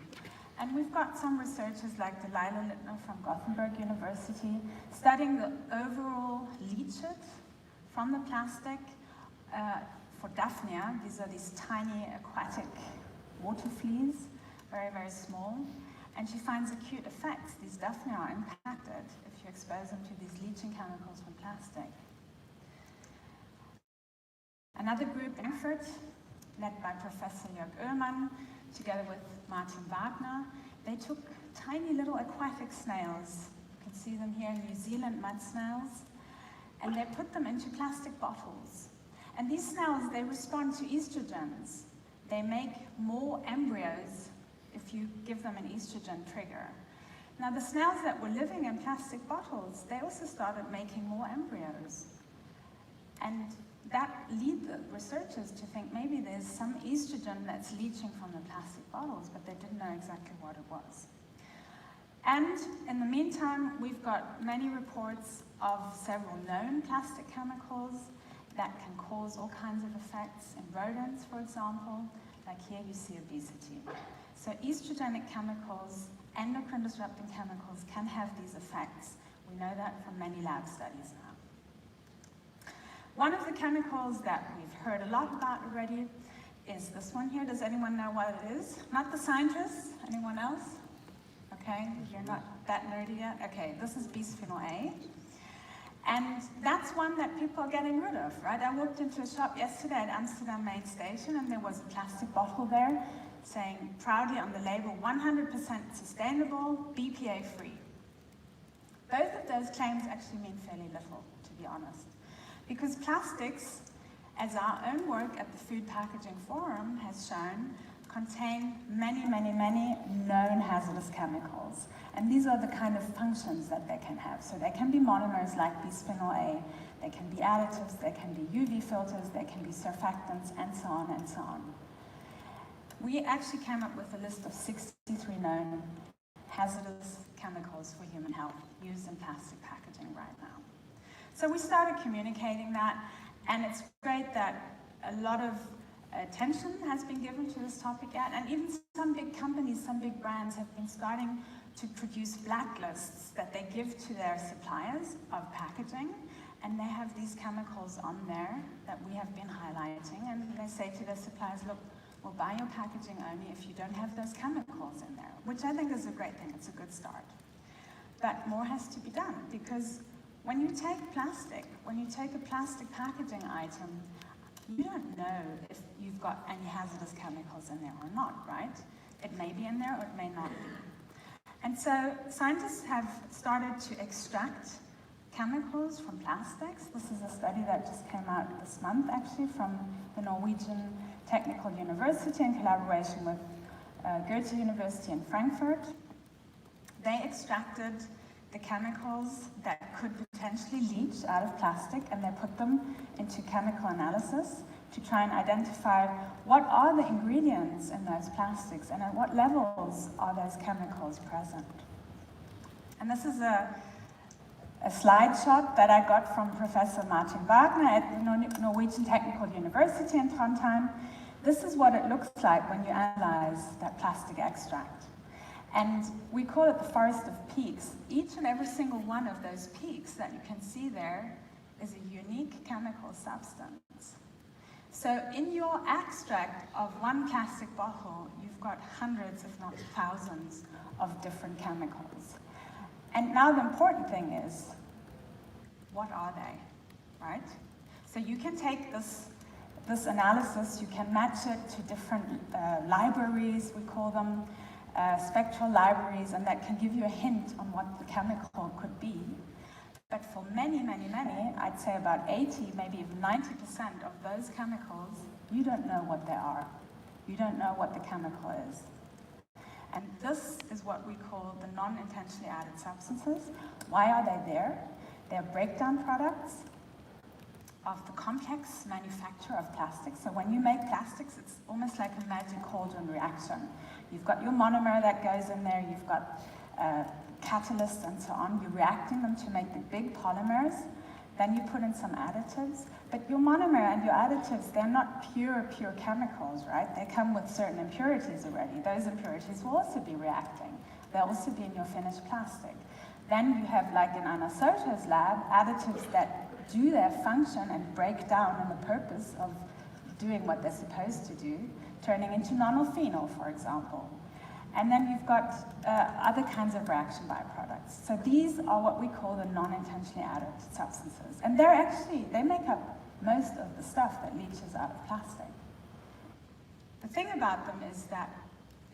And we've got some researchers like Delilah Littner from Gothenburg University studying the overall leachate from the plastic for Daphnia. These are these tiny aquatic water fleas, very, very small. And she finds acute effects. These Daphnia are impacted if you expose them to these leaching chemicals from plastic. Another group in Frankfurt, led by Professor Jörg Oehlmann, together with Martin Wagner, they took tiny little aquatic snails. You can see them here in New Zealand, mud snails, and they put them into plastic bottles. And these snails, they respond to estrogens. They make more embryos if you give them an estrogen trigger. Now, the snails that were living in plastic bottles, they also started making more embryos. And that led the researchers to think maybe there's some estrogen that's leaching from the plastic bottles, but they didn't know exactly what it was. And in the meantime, we've got many reports of several known plastic chemicals that can cause all kinds of effects in rodents, for example. Like here you see obesity. So estrogenic chemicals, endocrine disrupting chemicals can have these effects. We know that from many lab studies now. One of the chemicals that we've heard a lot about already is this one here. Does anyone know what it is? Not the scientists? Anyone else? Okay, you're not that nerdy yet? Okay, this is bisphenol A. And that's one that people are getting rid of, right? I walked into a shop yesterday at Amsterdam Main Station and there was a plastic bottle there saying proudly on the label, 100% sustainable, BPA free. Both of those claims actually mean fairly little, to be honest. Because plastics, as our own work at the Food Packaging Forum has shown, contain many, many, many known hazardous chemicals. And these are the kind of functions that they can have. So they can be monomers like bisphenol A, they can be additives, they can be UV filters, they can be surfactants, and so on and so on. We actually came up with a list of 63 known hazardous chemicals for human health used in plastic packaging right now. So we started communicating that, and it's great that a lot of attention has been given to this topic yet, and even some big companies, some big brands have been starting to produce blacklists that they give to their suppliers of packaging, and they have these chemicals on there that we have been highlighting, and they say to their suppliers, look, we'll buy your packaging only if you don't have those chemicals in there, which I think is a great thing, it's a good start. But more has to be done, because when you take plastic, when you take a plastic packaging item, you don't know if you've got any hazardous chemicals in there or not, right? It may be in there or it may not be. And so scientists have started to extract chemicals from plastics. This is a study that just came out this month, actually, from the Norwegian Technical University in collaboration with Goethe University in Frankfurt. They extracted the chemicals that could potentially leach out of plastic, and they put them into chemical analysis to try and identify what are the ingredients in those plastics and at what levels are those chemicals present. And this is a slideshot that I got from Professor Martin Wagner at the Norwegian Technical University in Trondheim. This is what it looks like when you analyze that plastic extract. And we call it the forest of peaks. Each and every single one of those peaks that you can see there is a unique chemical substance. So in your extract of one plastic bottle, you've got hundreds, if not thousands, of different chemicals. And now the important thing is, what are they, right? So you can take this analysis, you can match it to different libraries, we call them, spectral libraries, and that can give you a hint on what the chemical could be. But for many, many, many, I'd say about 80, maybe even 90% of those chemicals, you don't know what they are. You don't know what the chemical is. And this is what we call the non-intentionally added substances. Why are they there? They're breakdown products of the complex manufacture of plastics. So when you make plastics, it's almost like a magic cauldron reaction. You've got your monomer that goes in there, you've got catalysts and so on. You're reacting them to make the big polymers. Then you put in some additives. But your monomer and your additives, they're not pure chemicals, right? They come with certain impurities already. Those impurities will also be reacting. They'll also be in your finished plastic. Then you have, like in Anna Soto's lab, additives that do their function and break down in the purpose of doing what they're supposed to do, turning into nonylphenol, for example. And then you've got other kinds of reaction byproducts. So these are what we call the non-intentionally added substances. And they make up most of the stuff that leaches out of plastic. The thing about them is that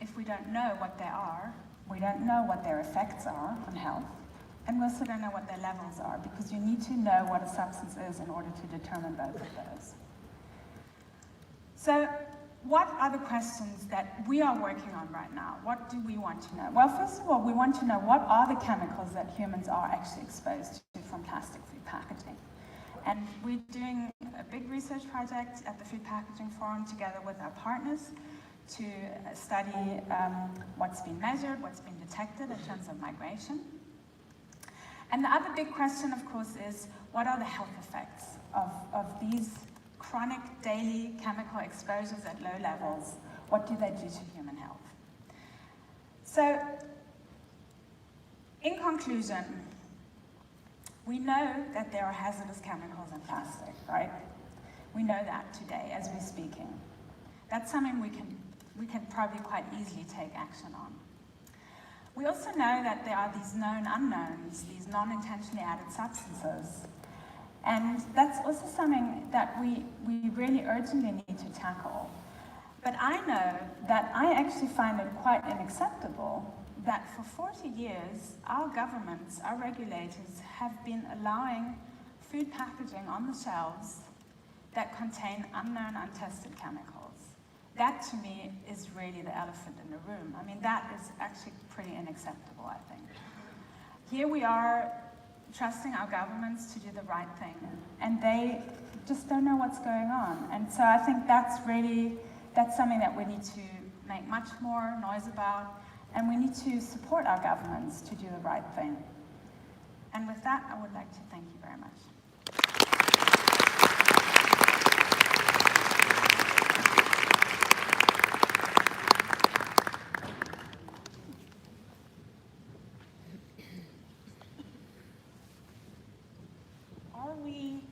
if we don't know what they are, we don't know what their effects are on health, and we also don't know what their levels are, because you need to know what a substance is in order to determine both of those. So, what are the questions that we are working on right now? What do we want to know? Well, first of all, we want to know what are the chemicals that humans are actually exposed to from plastic food packaging. And we're doing a big research project at the Food Packaging Forum together with our partners to study what's been measured, what's been detected in terms of migration. And the other big question, of course, is what are the health effects of these chronic daily chemical exposures at low levels? What do they do to human health? So, in conclusion, we know that there are hazardous chemicals in plastic, right? We know that today as we're speaking. That's something we can probably quite easily take action on. We also know that there are these known unknowns, these non-intentionally added substances. And that's also something that we really urgently need to tackle. But I know that I actually find it quite unacceptable that for 40 years, our governments, our regulators have been allowing food packaging on the shelves that contain unknown, untested chemicals. That, to me, is really the elephant in the room. I mean, that is actually pretty unacceptable, I think. Here we are trusting our governments to do the right thing, and they just don't know what's going on. And so I think that's something that we need to make much more noise about, and we need to support our governments to do the right thing. And with that, I would like to thank you very much. Are we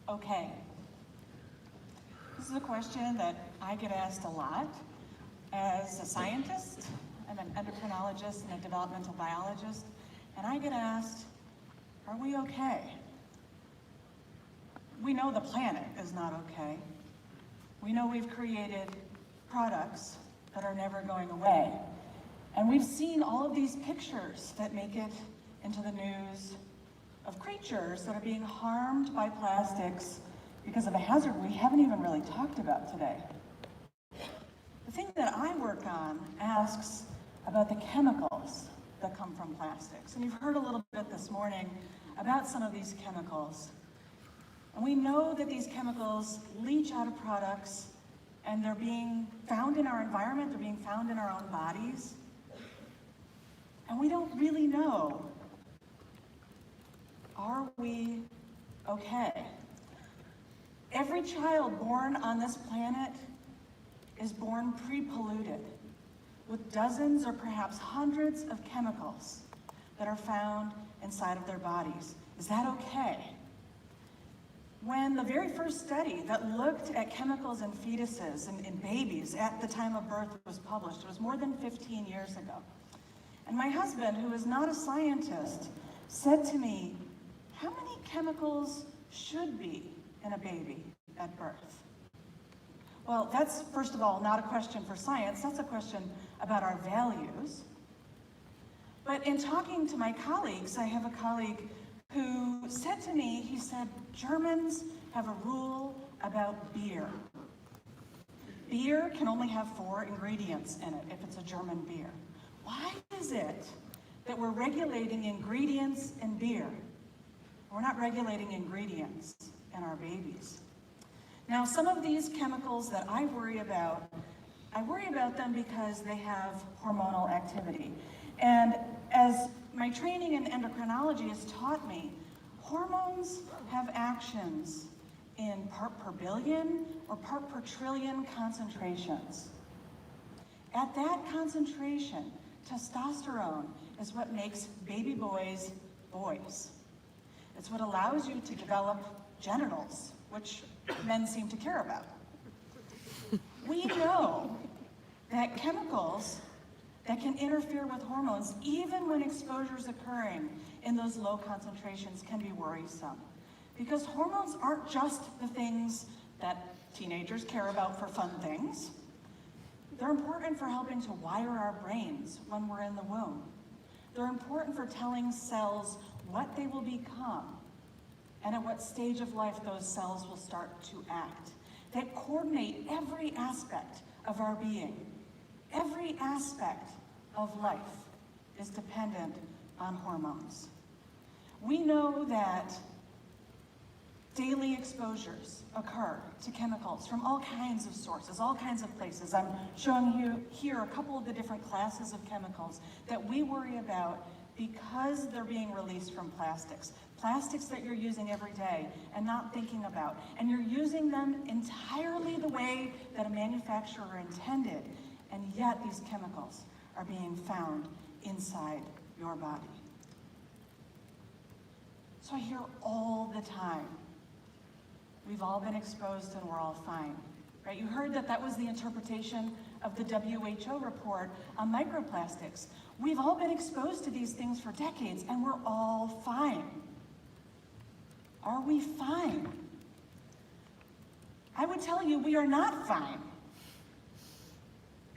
okay? This is a question that I get asked a lot as a scientist, I'm an endocrinologist and a developmental biologist, and I get asked, are we okay? We know the planet is not okay. We know we've created products that are never going away. And we've seen all of these pictures that make it into the news of creatures that are being harmed by plastics because of a hazard we haven't even really talked about today. The thing that I work on asks about the chemicals that come from plastics. And you've heard a little bit this morning about some of these chemicals. And we know that these chemicals leach out of products, and they're being found in our environment, they're being found in our own bodies. And we don't really know, are we okay? Every child born on this planet is born pre-polluted with dozens or perhaps hundreds of chemicals that are found inside of their bodies. Is that okay? When the very first study that looked at chemicals in fetuses and in babies at the time of birth was published, it was more than 15 years ago. And my husband, who is not a scientist, said to me, how many chemicals should be in a baby at birth? Well, that's, first of all, not a question for science, that's a question about our values. But in talking to my colleagues, I have a colleague who said to me, he said, Germans have a rule about beer. Beer can only have 4 ingredients in it if it's a German beer. Why is it that we're regulating ingredients in beer? We're not regulating ingredients in our babies. Now, some of these chemicals that I worry about them because they have hormonal activity. And as my training in endocrinology has taught me, hormones have actions in part per billion or part per trillion concentrations. At that concentration, testosterone is what makes baby boys boys. It's what allows you to develop genitals, which men seem to care about. We know that chemicals that can interfere with hormones, even when exposure is occurring in those low concentrations, can be worrisome. Because hormones aren't just the things that teenagers care about for fun things. They're important for helping to wire our brains when we're in the womb. They're important for telling cells what they will become and at what stage of life those cells will start to act. They coordinate every aspect of our being. Every aspect of life is dependent on hormones. We know that daily exposures occur to chemicals from all kinds of sources, all kinds of places. I'm showing you here a couple of the different classes of chemicals that we worry about because they're being released from plastics. Plastics that you're using every day and not thinking about. And you're using them entirely the way that a manufacturer intended. And yet these chemicals are being found inside your body. So I hear all the time, we've all been exposed and we're all fine. Right? You heard that was the interpretation of the WHO report on microplastics. We've all been exposed to these things for decades and we're all fine. Are we fine? I would tell you we are not fine.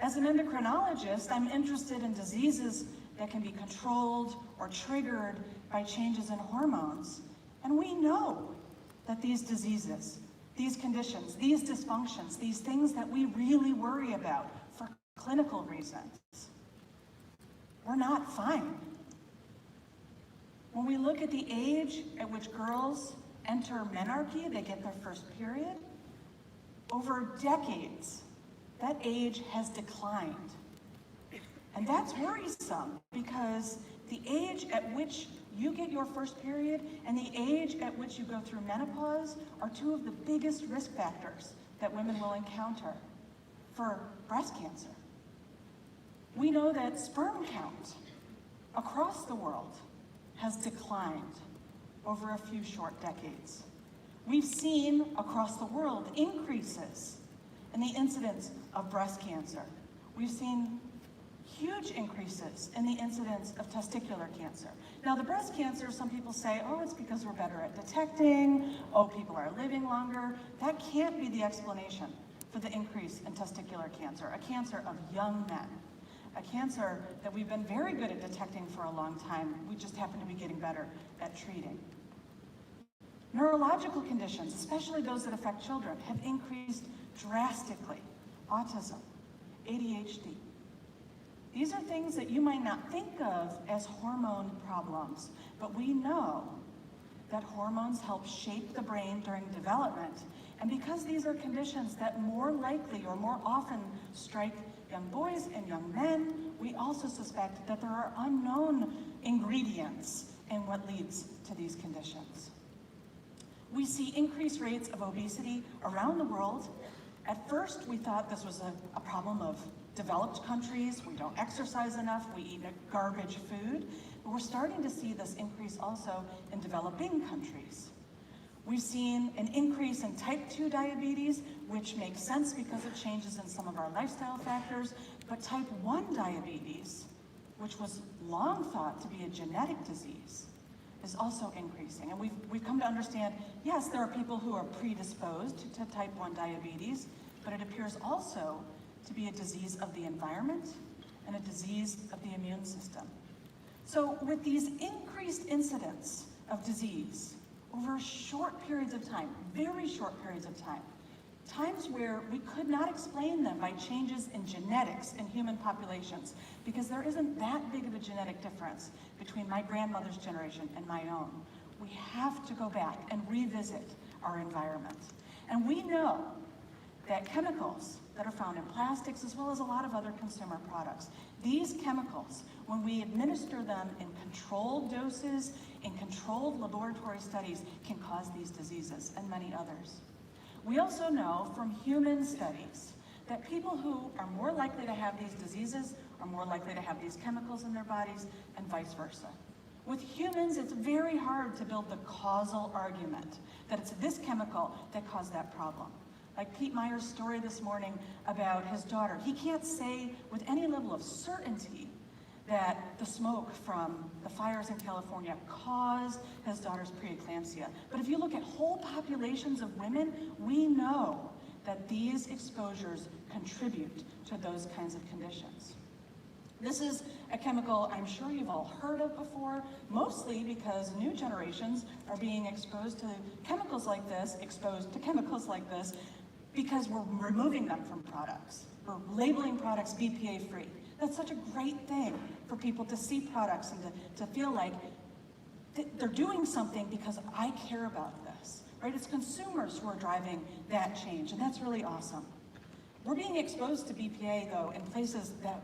As an endocrinologist, I'm interested in diseases that can be controlled or triggered by changes in hormones. And we know that these diseases, these conditions, these dysfunctions, these things that we really worry about for clinical reasons, we're not fine. When we look at the age at which girls enter menarche, they get their first period, over decades, that age has declined. And that's worrisome because the age at which you get your first period and the age at which you go through menopause are two of the biggest risk factors that women will encounter for breast cancer. We know that sperm count across the world has declined over a few short decades. We've seen across the world increases in the incidence of breast cancer. We've seen huge increases in the incidence of testicular cancer. Now the breast cancer, some people say, oh, it's because we're better at detecting, oh, people are living longer. That can't be the explanation for the increase in testicular cancer, a cancer of young men, a cancer that we've been very good at detecting for a long time. We just happen to be getting better at treating. Neurological conditions, especially those that affect children, have increased drastically. Autism, ADHD. These are things that you might not think of as hormone problems, but we know that hormones help shape the brain during development. And because these are conditions that more likely or more often strike young boys and young men, we also suspect that there are unknown ingredients in what leads to these conditions. We see increased rates of obesity around the world. At first, we thought this was a problem of developed countries. We don't exercise enough, we eat garbage food. But we're starting to see this increase also in developing countries. We've seen an increase in type 2 diabetes, which makes sense because of changes in some of our lifestyle factors, but type 1 diabetes, which was long thought to be a genetic disease, is also increasing. And we've come to understand, yes, there are people who are predisposed to type 1 diabetes, but it appears also to be a disease of the environment and a disease of the immune system. So with these increased incidents of disease over short periods of time, very short periods of time, times where we could not explain them by changes in genetics in human populations, because there isn't that big of a genetic difference between my grandmother's generation and my own. We have to go back and revisit our environment. And we know that chemicals that are found in plastics, as well as a lot of other consumer products, these chemicals, when we administer them in controlled doses, in controlled laboratory studies, can cause these diseases and many others. We also know from human studies that people who are more likely to have these diseases are more likely to have these chemicals in their bodies, and vice versa. With humans, it's very hard to build the causal argument that it's this chemical that caused that problem. Like Pete Meyer's story this morning about his daughter. He can't say with any level of certainty that the smoke from the fires in California caused his daughter's preeclampsia. But if you look at whole populations of women, we know that these exposures contribute to those kinds of conditions. This is a chemical I'm sure you've all heard of before, mostly because new generations are being exposed to chemicals like this, because we're removing them from products. We're labeling products BPA free. That's such a great thing for people to see products and to feel like they're doing something because I care about this, right? It's consumers who are driving that change, and that's really awesome. We're being exposed to BPA, though, in places that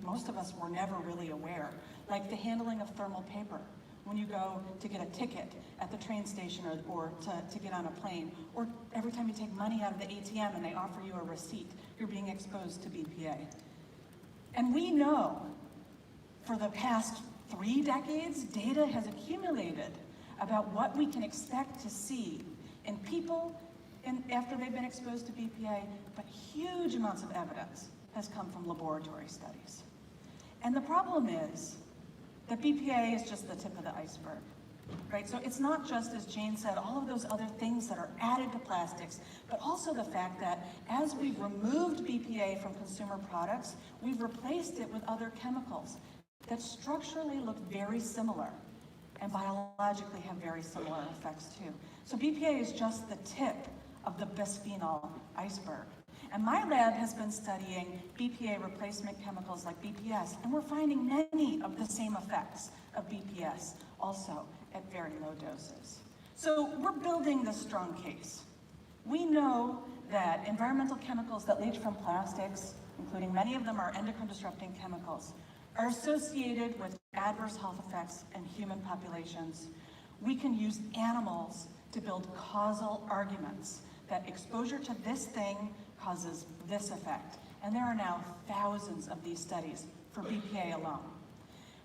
most of us were never really aware, like the handling of thermal paper. When you go to get a ticket at the train station or to get on a plane, or every time you take money out of the ATM and they offer you a receipt, you're being exposed to BPA. And we know for the past 3 decades, data has accumulated about what we can expect to see in people after they've been exposed to BPA, but huge amounts of evidence has come from laboratory studies. And the problem is that BPA is just the tip of the iceberg, right? So it's not just, as Jane said, all of those other things that are added to plastics, but also the fact that as we've removed BPA from consumer products, we've replaced it with other chemicals that structurally look very similar and biologically have very similar effects too. So BPA is just the tip of the bisphenol iceberg. And my lab has been studying BPA replacement chemicals like BPS, and we're finding many of the same effects of BPS also at very low doses. So we're building this strong case. We know that environmental chemicals that leach from plastics, including many of them are endocrine disrupting chemicals, are associated with adverse health effects in human populations. We can use animals to build causal arguments that exposure to this thing causes this effect. And there are now thousands of these studies for BPA alone.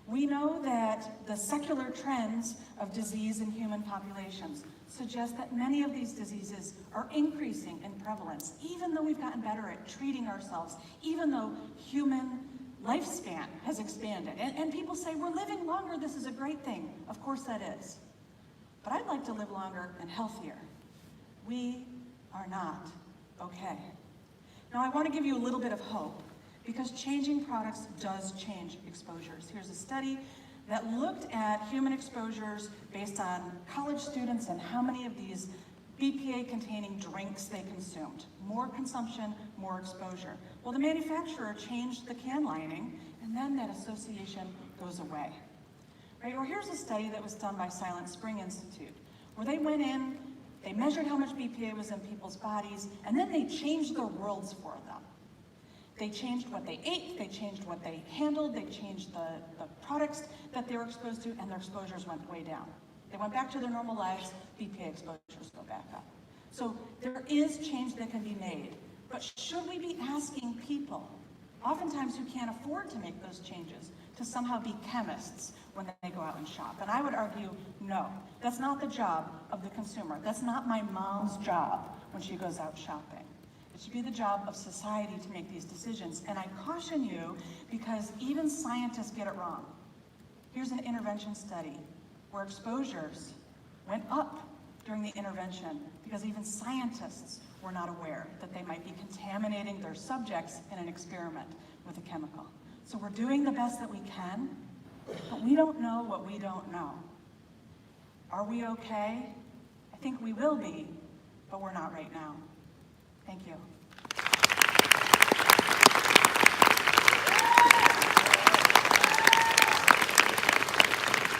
We know that the secular trends of disease in human populations suggest that many of these diseases are increasing in prevalence, even though we've gotten better at treating ourselves, even though human lifespan has expanded. And people say, we're living longer, this is a great thing. Of course that is. But I'd like to live longer and healthier. We are not okay. Now I want to give you a little bit of hope, because changing products does change exposures. Here's a study that looked at human exposures based on college students and how many of these BPA-containing drinks they consumed. More consumption, more exposure. Well, the manufacturer changed the can lining, and then that association goes away. Right? Or here's a study that was done by Silent Spring Institute, where they went in, they measured how much BPA was in people's bodies, and then they changed their worlds for them. They changed what they ate, they changed what they handled, they changed the products that they were exposed to, and their exposures went way down. They went back to their normal lives, BPA exposures go back up. So there is change that can be made, but should we be asking people, oftentimes who can't afford to make those changes, to somehow be chemists when they go out and shop? And I would argue, no, that's not the job of the consumer. That's not my mom's job when she goes out shopping. It should be the job of society to make these decisions. And I caution you, because even scientists get it wrong. Here's an intervention study where exposures went up during the intervention because even scientists were not aware that they might be contaminating their subjects in an experiment with a chemical. So we're doing the best that we can, but we don't know what we don't know. Are we okay? I think we will be, but we're not right now. Thank you.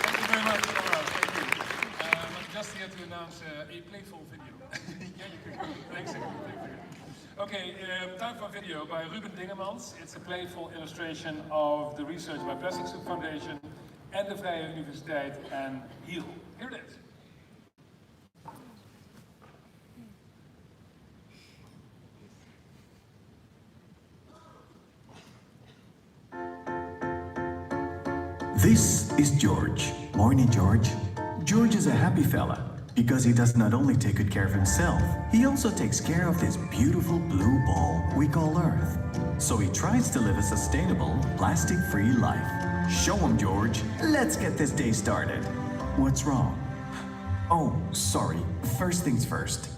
Thank you very much, Laura. Thank you. I'm just here to announce a playful video. Yeah, you can go. Thanks. Okay, time for a video by Ruben Dingemans. It's a playful illustration of the research by Plastic Soup Foundation and de Vrije Universiteit and HEAL. Here it is. This is George. Morning, George. George is a happy fella because he does not only take good care of himself, he also takes care of this beautiful blue ball we call Earth. So he tries to live a sustainable, plastic-free life. Show him, George. Let's get this day started. What's wrong? Oh, sorry. First things first.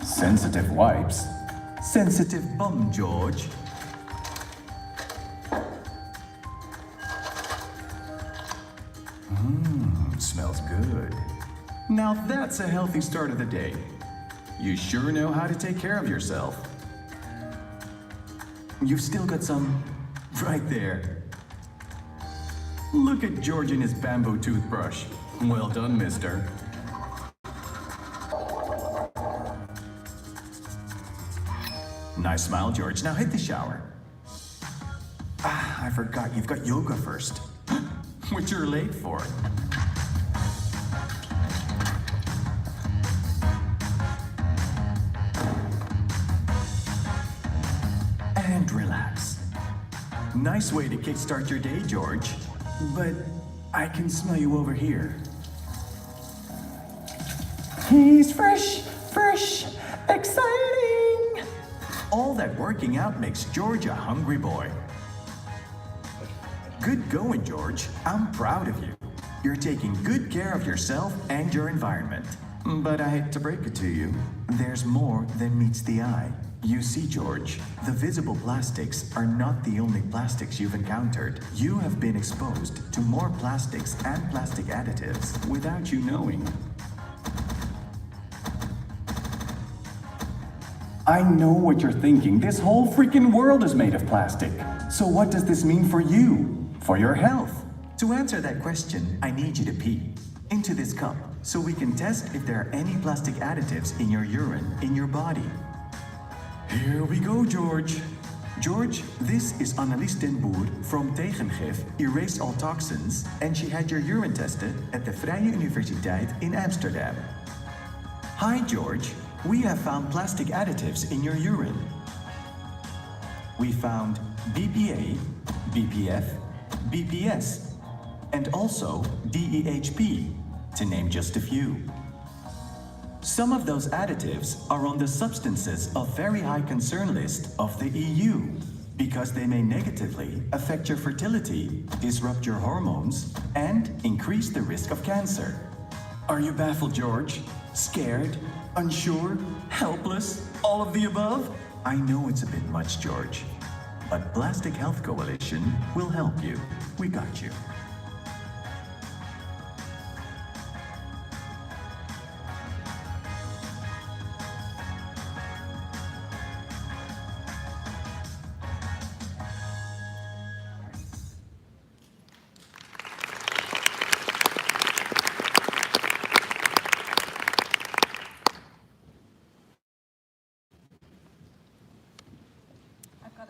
Sensitive wipes. Sensitive bum, George. Smells good. Now that's a healthy start of the day. You sure know how to take care of yourself. You've still got some right there. Look at George and his bamboo toothbrush. Well done, mister. Nice smile, George. Now hit the shower. Ah, I forgot you've got yoga first. Which you're late for. And relax. Nice way to kickstart your day, George. But I can smell you over here. He's fresh, exciting! All that working out makes George a hungry boy. Good going, George. I'm proud of you. You're taking good care of yourself and your environment. But I hate to break it to you, there's more than meets the eye. You see, George, the visible plastics are not the only plastics you've encountered. You have been exposed to more plastics and plastic additives without you knowing. I know what you're thinking. This whole freaking world is made of plastic. So what does this mean for you? For your health? To answer that question, I need you to pee into this cup so we can test if there are any plastic additives in your urine, in your body. Here we go, George. George, this is Annelies den Boer from Tegengif, Erase All Toxins, and she had your urine tested at the Vrije Universiteit in Amsterdam. Hi, George. We have found plastic additives in your urine. We found BPA, BPF, BPS, and also DEHP, to name just a few. Some of those additives are on the substances of very high concern list of the EU, because they may negatively affect your fertility, disrupt your hormones, and increase the risk of cancer. Are you baffled, George? Scared? Unsure? Helpless? All of the above? I know it's a bit much, George, but Plastic Health Coalition will help you. We got you.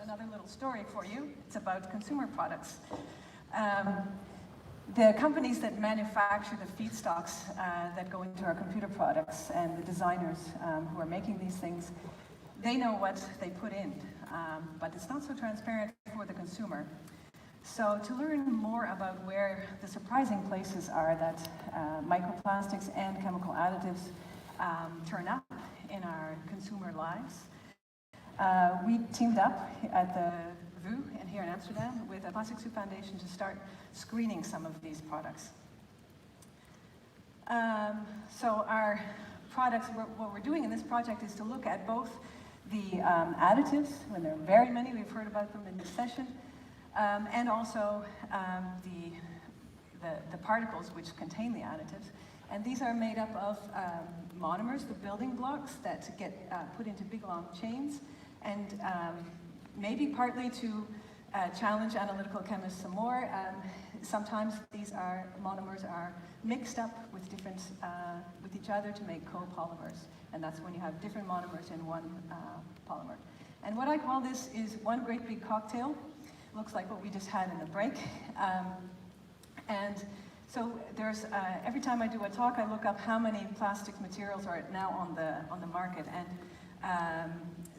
Another little story for you. It's about consumer products. The companies that manufacture the feedstocks that go into our computer products and the designers who are making these things, they know what they put in, but it's not so transparent for the consumer. So to learn more about where the surprising places are that microplastics and chemical additives turn up in our consumer lives, we teamed up at the VU and here in Amsterdam with the Plastic Soup Foundation to start screening some of these products. So our products, what we're doing in this project is to look at both the additives, when there are very many, we've heard about them in this session, and also the particles which contain the additives, And these are made up of monomers, the building blocks that get put into big long chains, and maybe partly to challenge analytical chemists some more. Sometimes these monomers are mixed up with with each other to make copolymers, and that's when you have different monomers in one polymer. And what I call this is one great big cocktail. Looks like what we just had in the break. And so there's every time I do a talk, I look up how many plastic materials are now on the market, and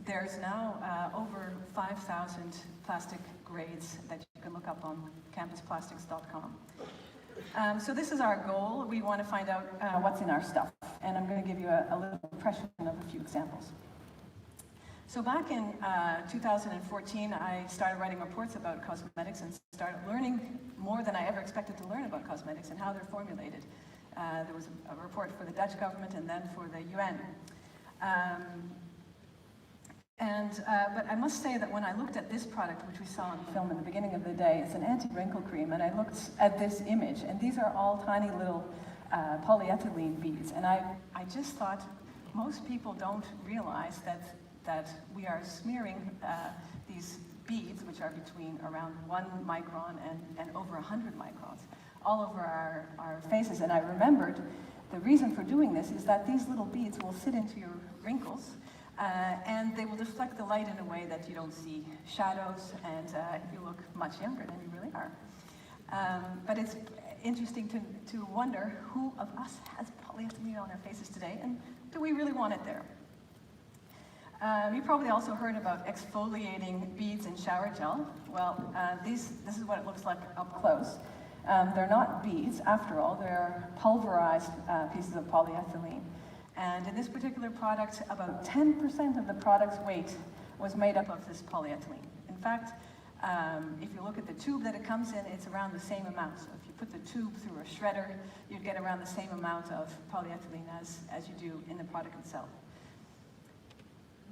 there's now over 5,000 plastic grades that you can look up on campusplastics.com. So this is our goal. We want to find out what's in our stuff, and I'm going to give you a little impression of a few examples. So back in 2014, I started writing reports about cosmetics and started learning more than I ever expected to learn about cosmetics and how they're formulated. There was a report for the Dutch government and then for the UN. But I must say that when I looked at this product, which we saw in the film in the beginning of the day, it's an anti-wrinkle cream, and I looked at this image, and these are all tiny little polyethylene beads, and I just thought most people don't realize that we are smearing these beads, which are between around 1 micron and over 100 microns, all over our faces. And I remembered the reason for doing this is that these little beads will sit into your wrinkles, and they will deflect the light in a way that you don't see shadows, and you look much younger than you really are. But it's interesting to wonder who of us has polyethylene on our faces today, and do we really want it there? You probably also heard about exfoliating beads in shower gel. Well, this is what it looks like up close. They're not beads, after all, they're pulverized pieces of polyethylene. And in this particular product, about 10% of the product's weight was made up of this polyethylene. In fact, if you look at the tube that it comes in, it's around the same amount. So if you put the tube through a shredder, you'd get around the same amount of polyethylene as you do in the product itself.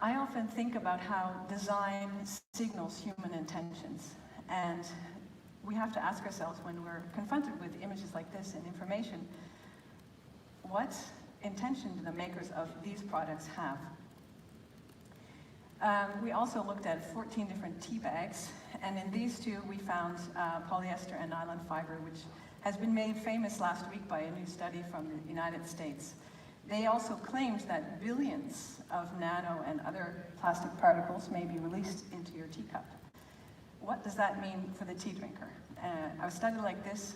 I often think about how design signals human intentions, and we have to ask ourselves when we're confronted with images like this and information, what intention do the makers of these products have? We also looked at 14 different tea bags, and in these two we found polyester and nylon fiber, which has been made famous last week by a new study from the United States. They also claimed that billions of nano and other plastic particles may be released into your teacup. What does that mean for the tea drinker? A study like this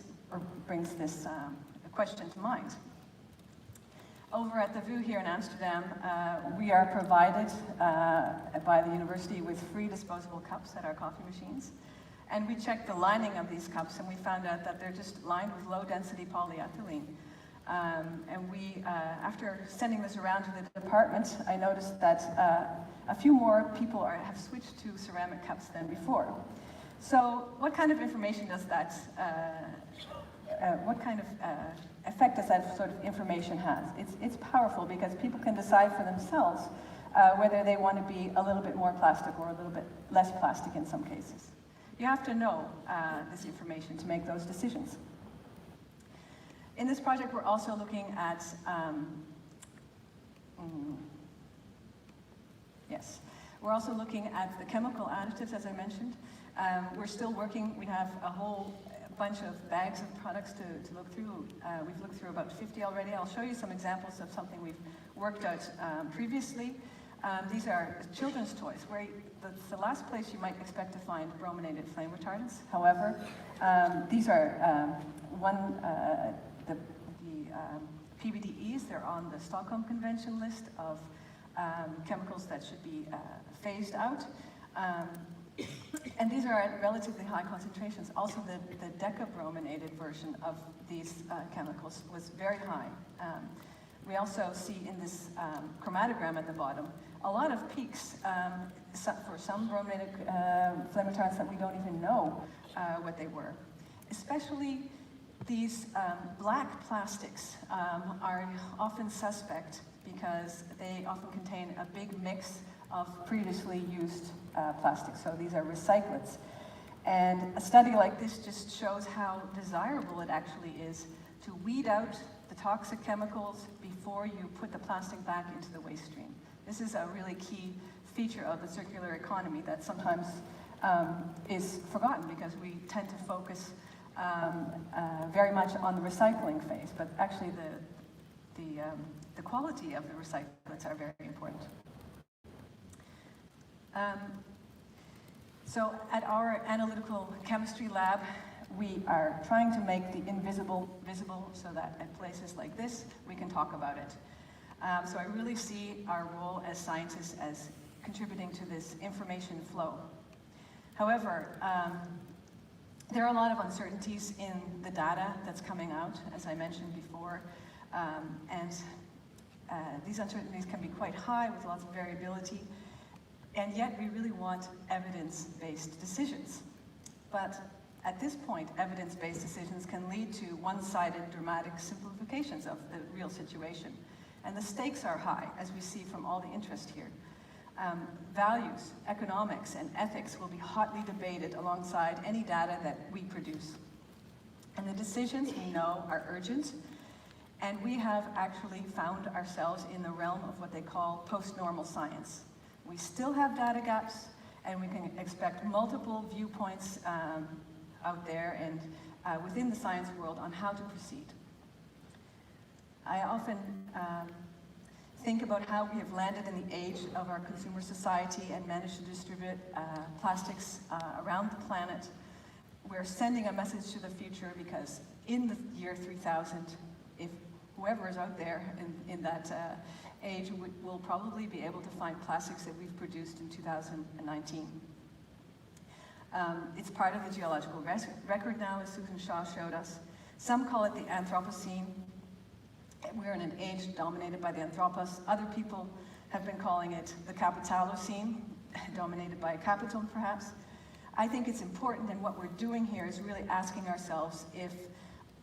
brings this question to mind. Over at the VU here in Amsterdam, we are provided by the university with free disposable cups at our coffee machines. And we checked the lining of these cups, and we found out that they're just lined with low-density polyethylene. And we, after sending this around to the department, I noticed that a few more people have switched to ceramic cups than before. So what kind of information does that, what kind of effect does that sort of information have? It's powerful because people can decide for themselves whether they want to be a little bit more plastic or a little bit less plastic in some cases. You have to know this information to make those decisions. In this project, we're also looking at, we're also looking at the chemical additives, as I mentioned. We're still working, we have a whole bunch of bags of products to look through. We've looked through about 50 already. I'll show you some examples of something we've worked out previously. These are children's toys, where that's the last place you might expect to find brominated flame retardants. However, these are the PBDEs. They're on the Stockholm Convention list of chemicals that should be phased out. And these are at relatively high concentrations. Also, the decabrominated version of these chemicals was very high. We also see in this chromatogram at the bottom a lot of peaks for some brominated flame retardants that we don't even know what they were. Especially these black plastics are often suspect because they often contain a big mix of previously used plastics. So these are recyclates. And a study like this just shows how desirable it actually is to weed out the the toxic chemicals before you put the plastic back into the waste stream. This is a really key feature of the circular economy that sometimes is forgotten because we tend to focus very much on the recycling phase, but actually the quality of the recyclates are very important. So at our analytical chemistry lab, we are trying to make the invisible visible so that at places like this, we can talk about it. So I really see our role as scientists as contributing to this information flow. However, there are a lot of uncertainties in the data that's coming out, as I mentioned before, and these uncertainties can be quite high with lots of variability, and yet we really want evidence-based decisions. But at this point, evidence-based decisions can lead to one-sided dramatic simplifications of the real situation. And the stakes are high, as we see from all the interest here. Values, economics, and ethics will be hotly debated alongside any data that we produce. And the decisions we know are urgent, and we have actually found ourselves in the realm of what they call post-normal science. We still have data gaps, and we can expect multiple viewpoints out there and within the science world on how to proceed. I often think about how we have landed in the age of our consumer society and managed to distribute plastics around the planet. We're sending a message to the future because in the year 3000, if whoever is out there in that age will probably be able to find plastics that we've produced in 2019. It's part of the geological record now, as Susan Shaw showed us. Some call it the Anthropocene. We're in an age dominated by the Anthropos. Other people have been calling it the Capitalocene, dominated by a capital perhaps. I think it's important, and what we're doing here is really asking ourselves if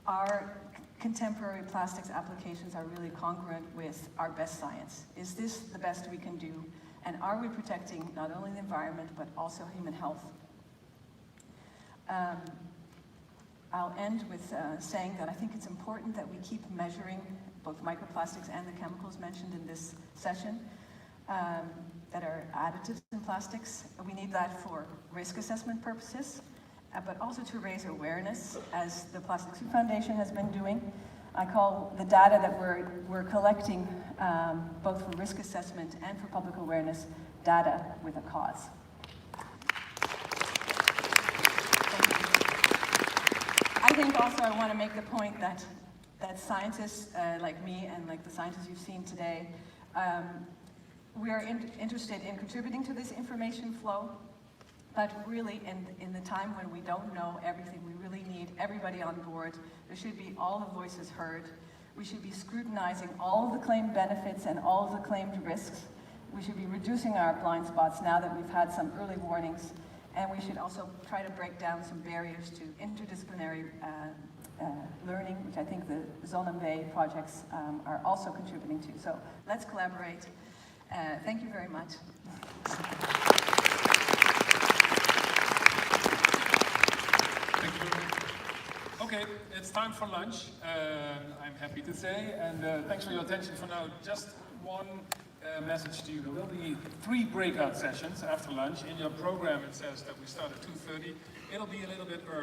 our contemporary plastics applications are really congruent with our best science. Is this the best we can do? And are we protecting not only the environment, but also human health? I'll end with saying that I think it's important that we keep measuring both microplastics and the chemicals mentioned in this session that are additives in plastics. We need that for risk assessment purposes, but also to raise awareness, as the Plastic Soup Foundation has been doing. I call the data that we're collecting, both for risk assessment and for public awareness, data with a cause. I think also I want to make the point that scientists like me and like the scientists you've seen today, we are interested in contributing to this information flow, but really in the time when we don't know everything, we really need everybody on board. There should be all the voices heard. We should be scrutinizing all of the claimed benefits and all of the claimed risks. We should be reducing our blind spots now that we've had some early warnings. And we should also try to break down some barriers to interdisciplinary learning, which I think the Zonenwee projects are also contributing to. So let's collaborate. Thank you very much. Thank you very much. Okay, it's time for lunch, I'm happy to say, and thanks for your attention for now. Just one message to you. There will be 3 breakout sessions after lunch. In your program it says that we start at 2:30. It'll be a little bit early.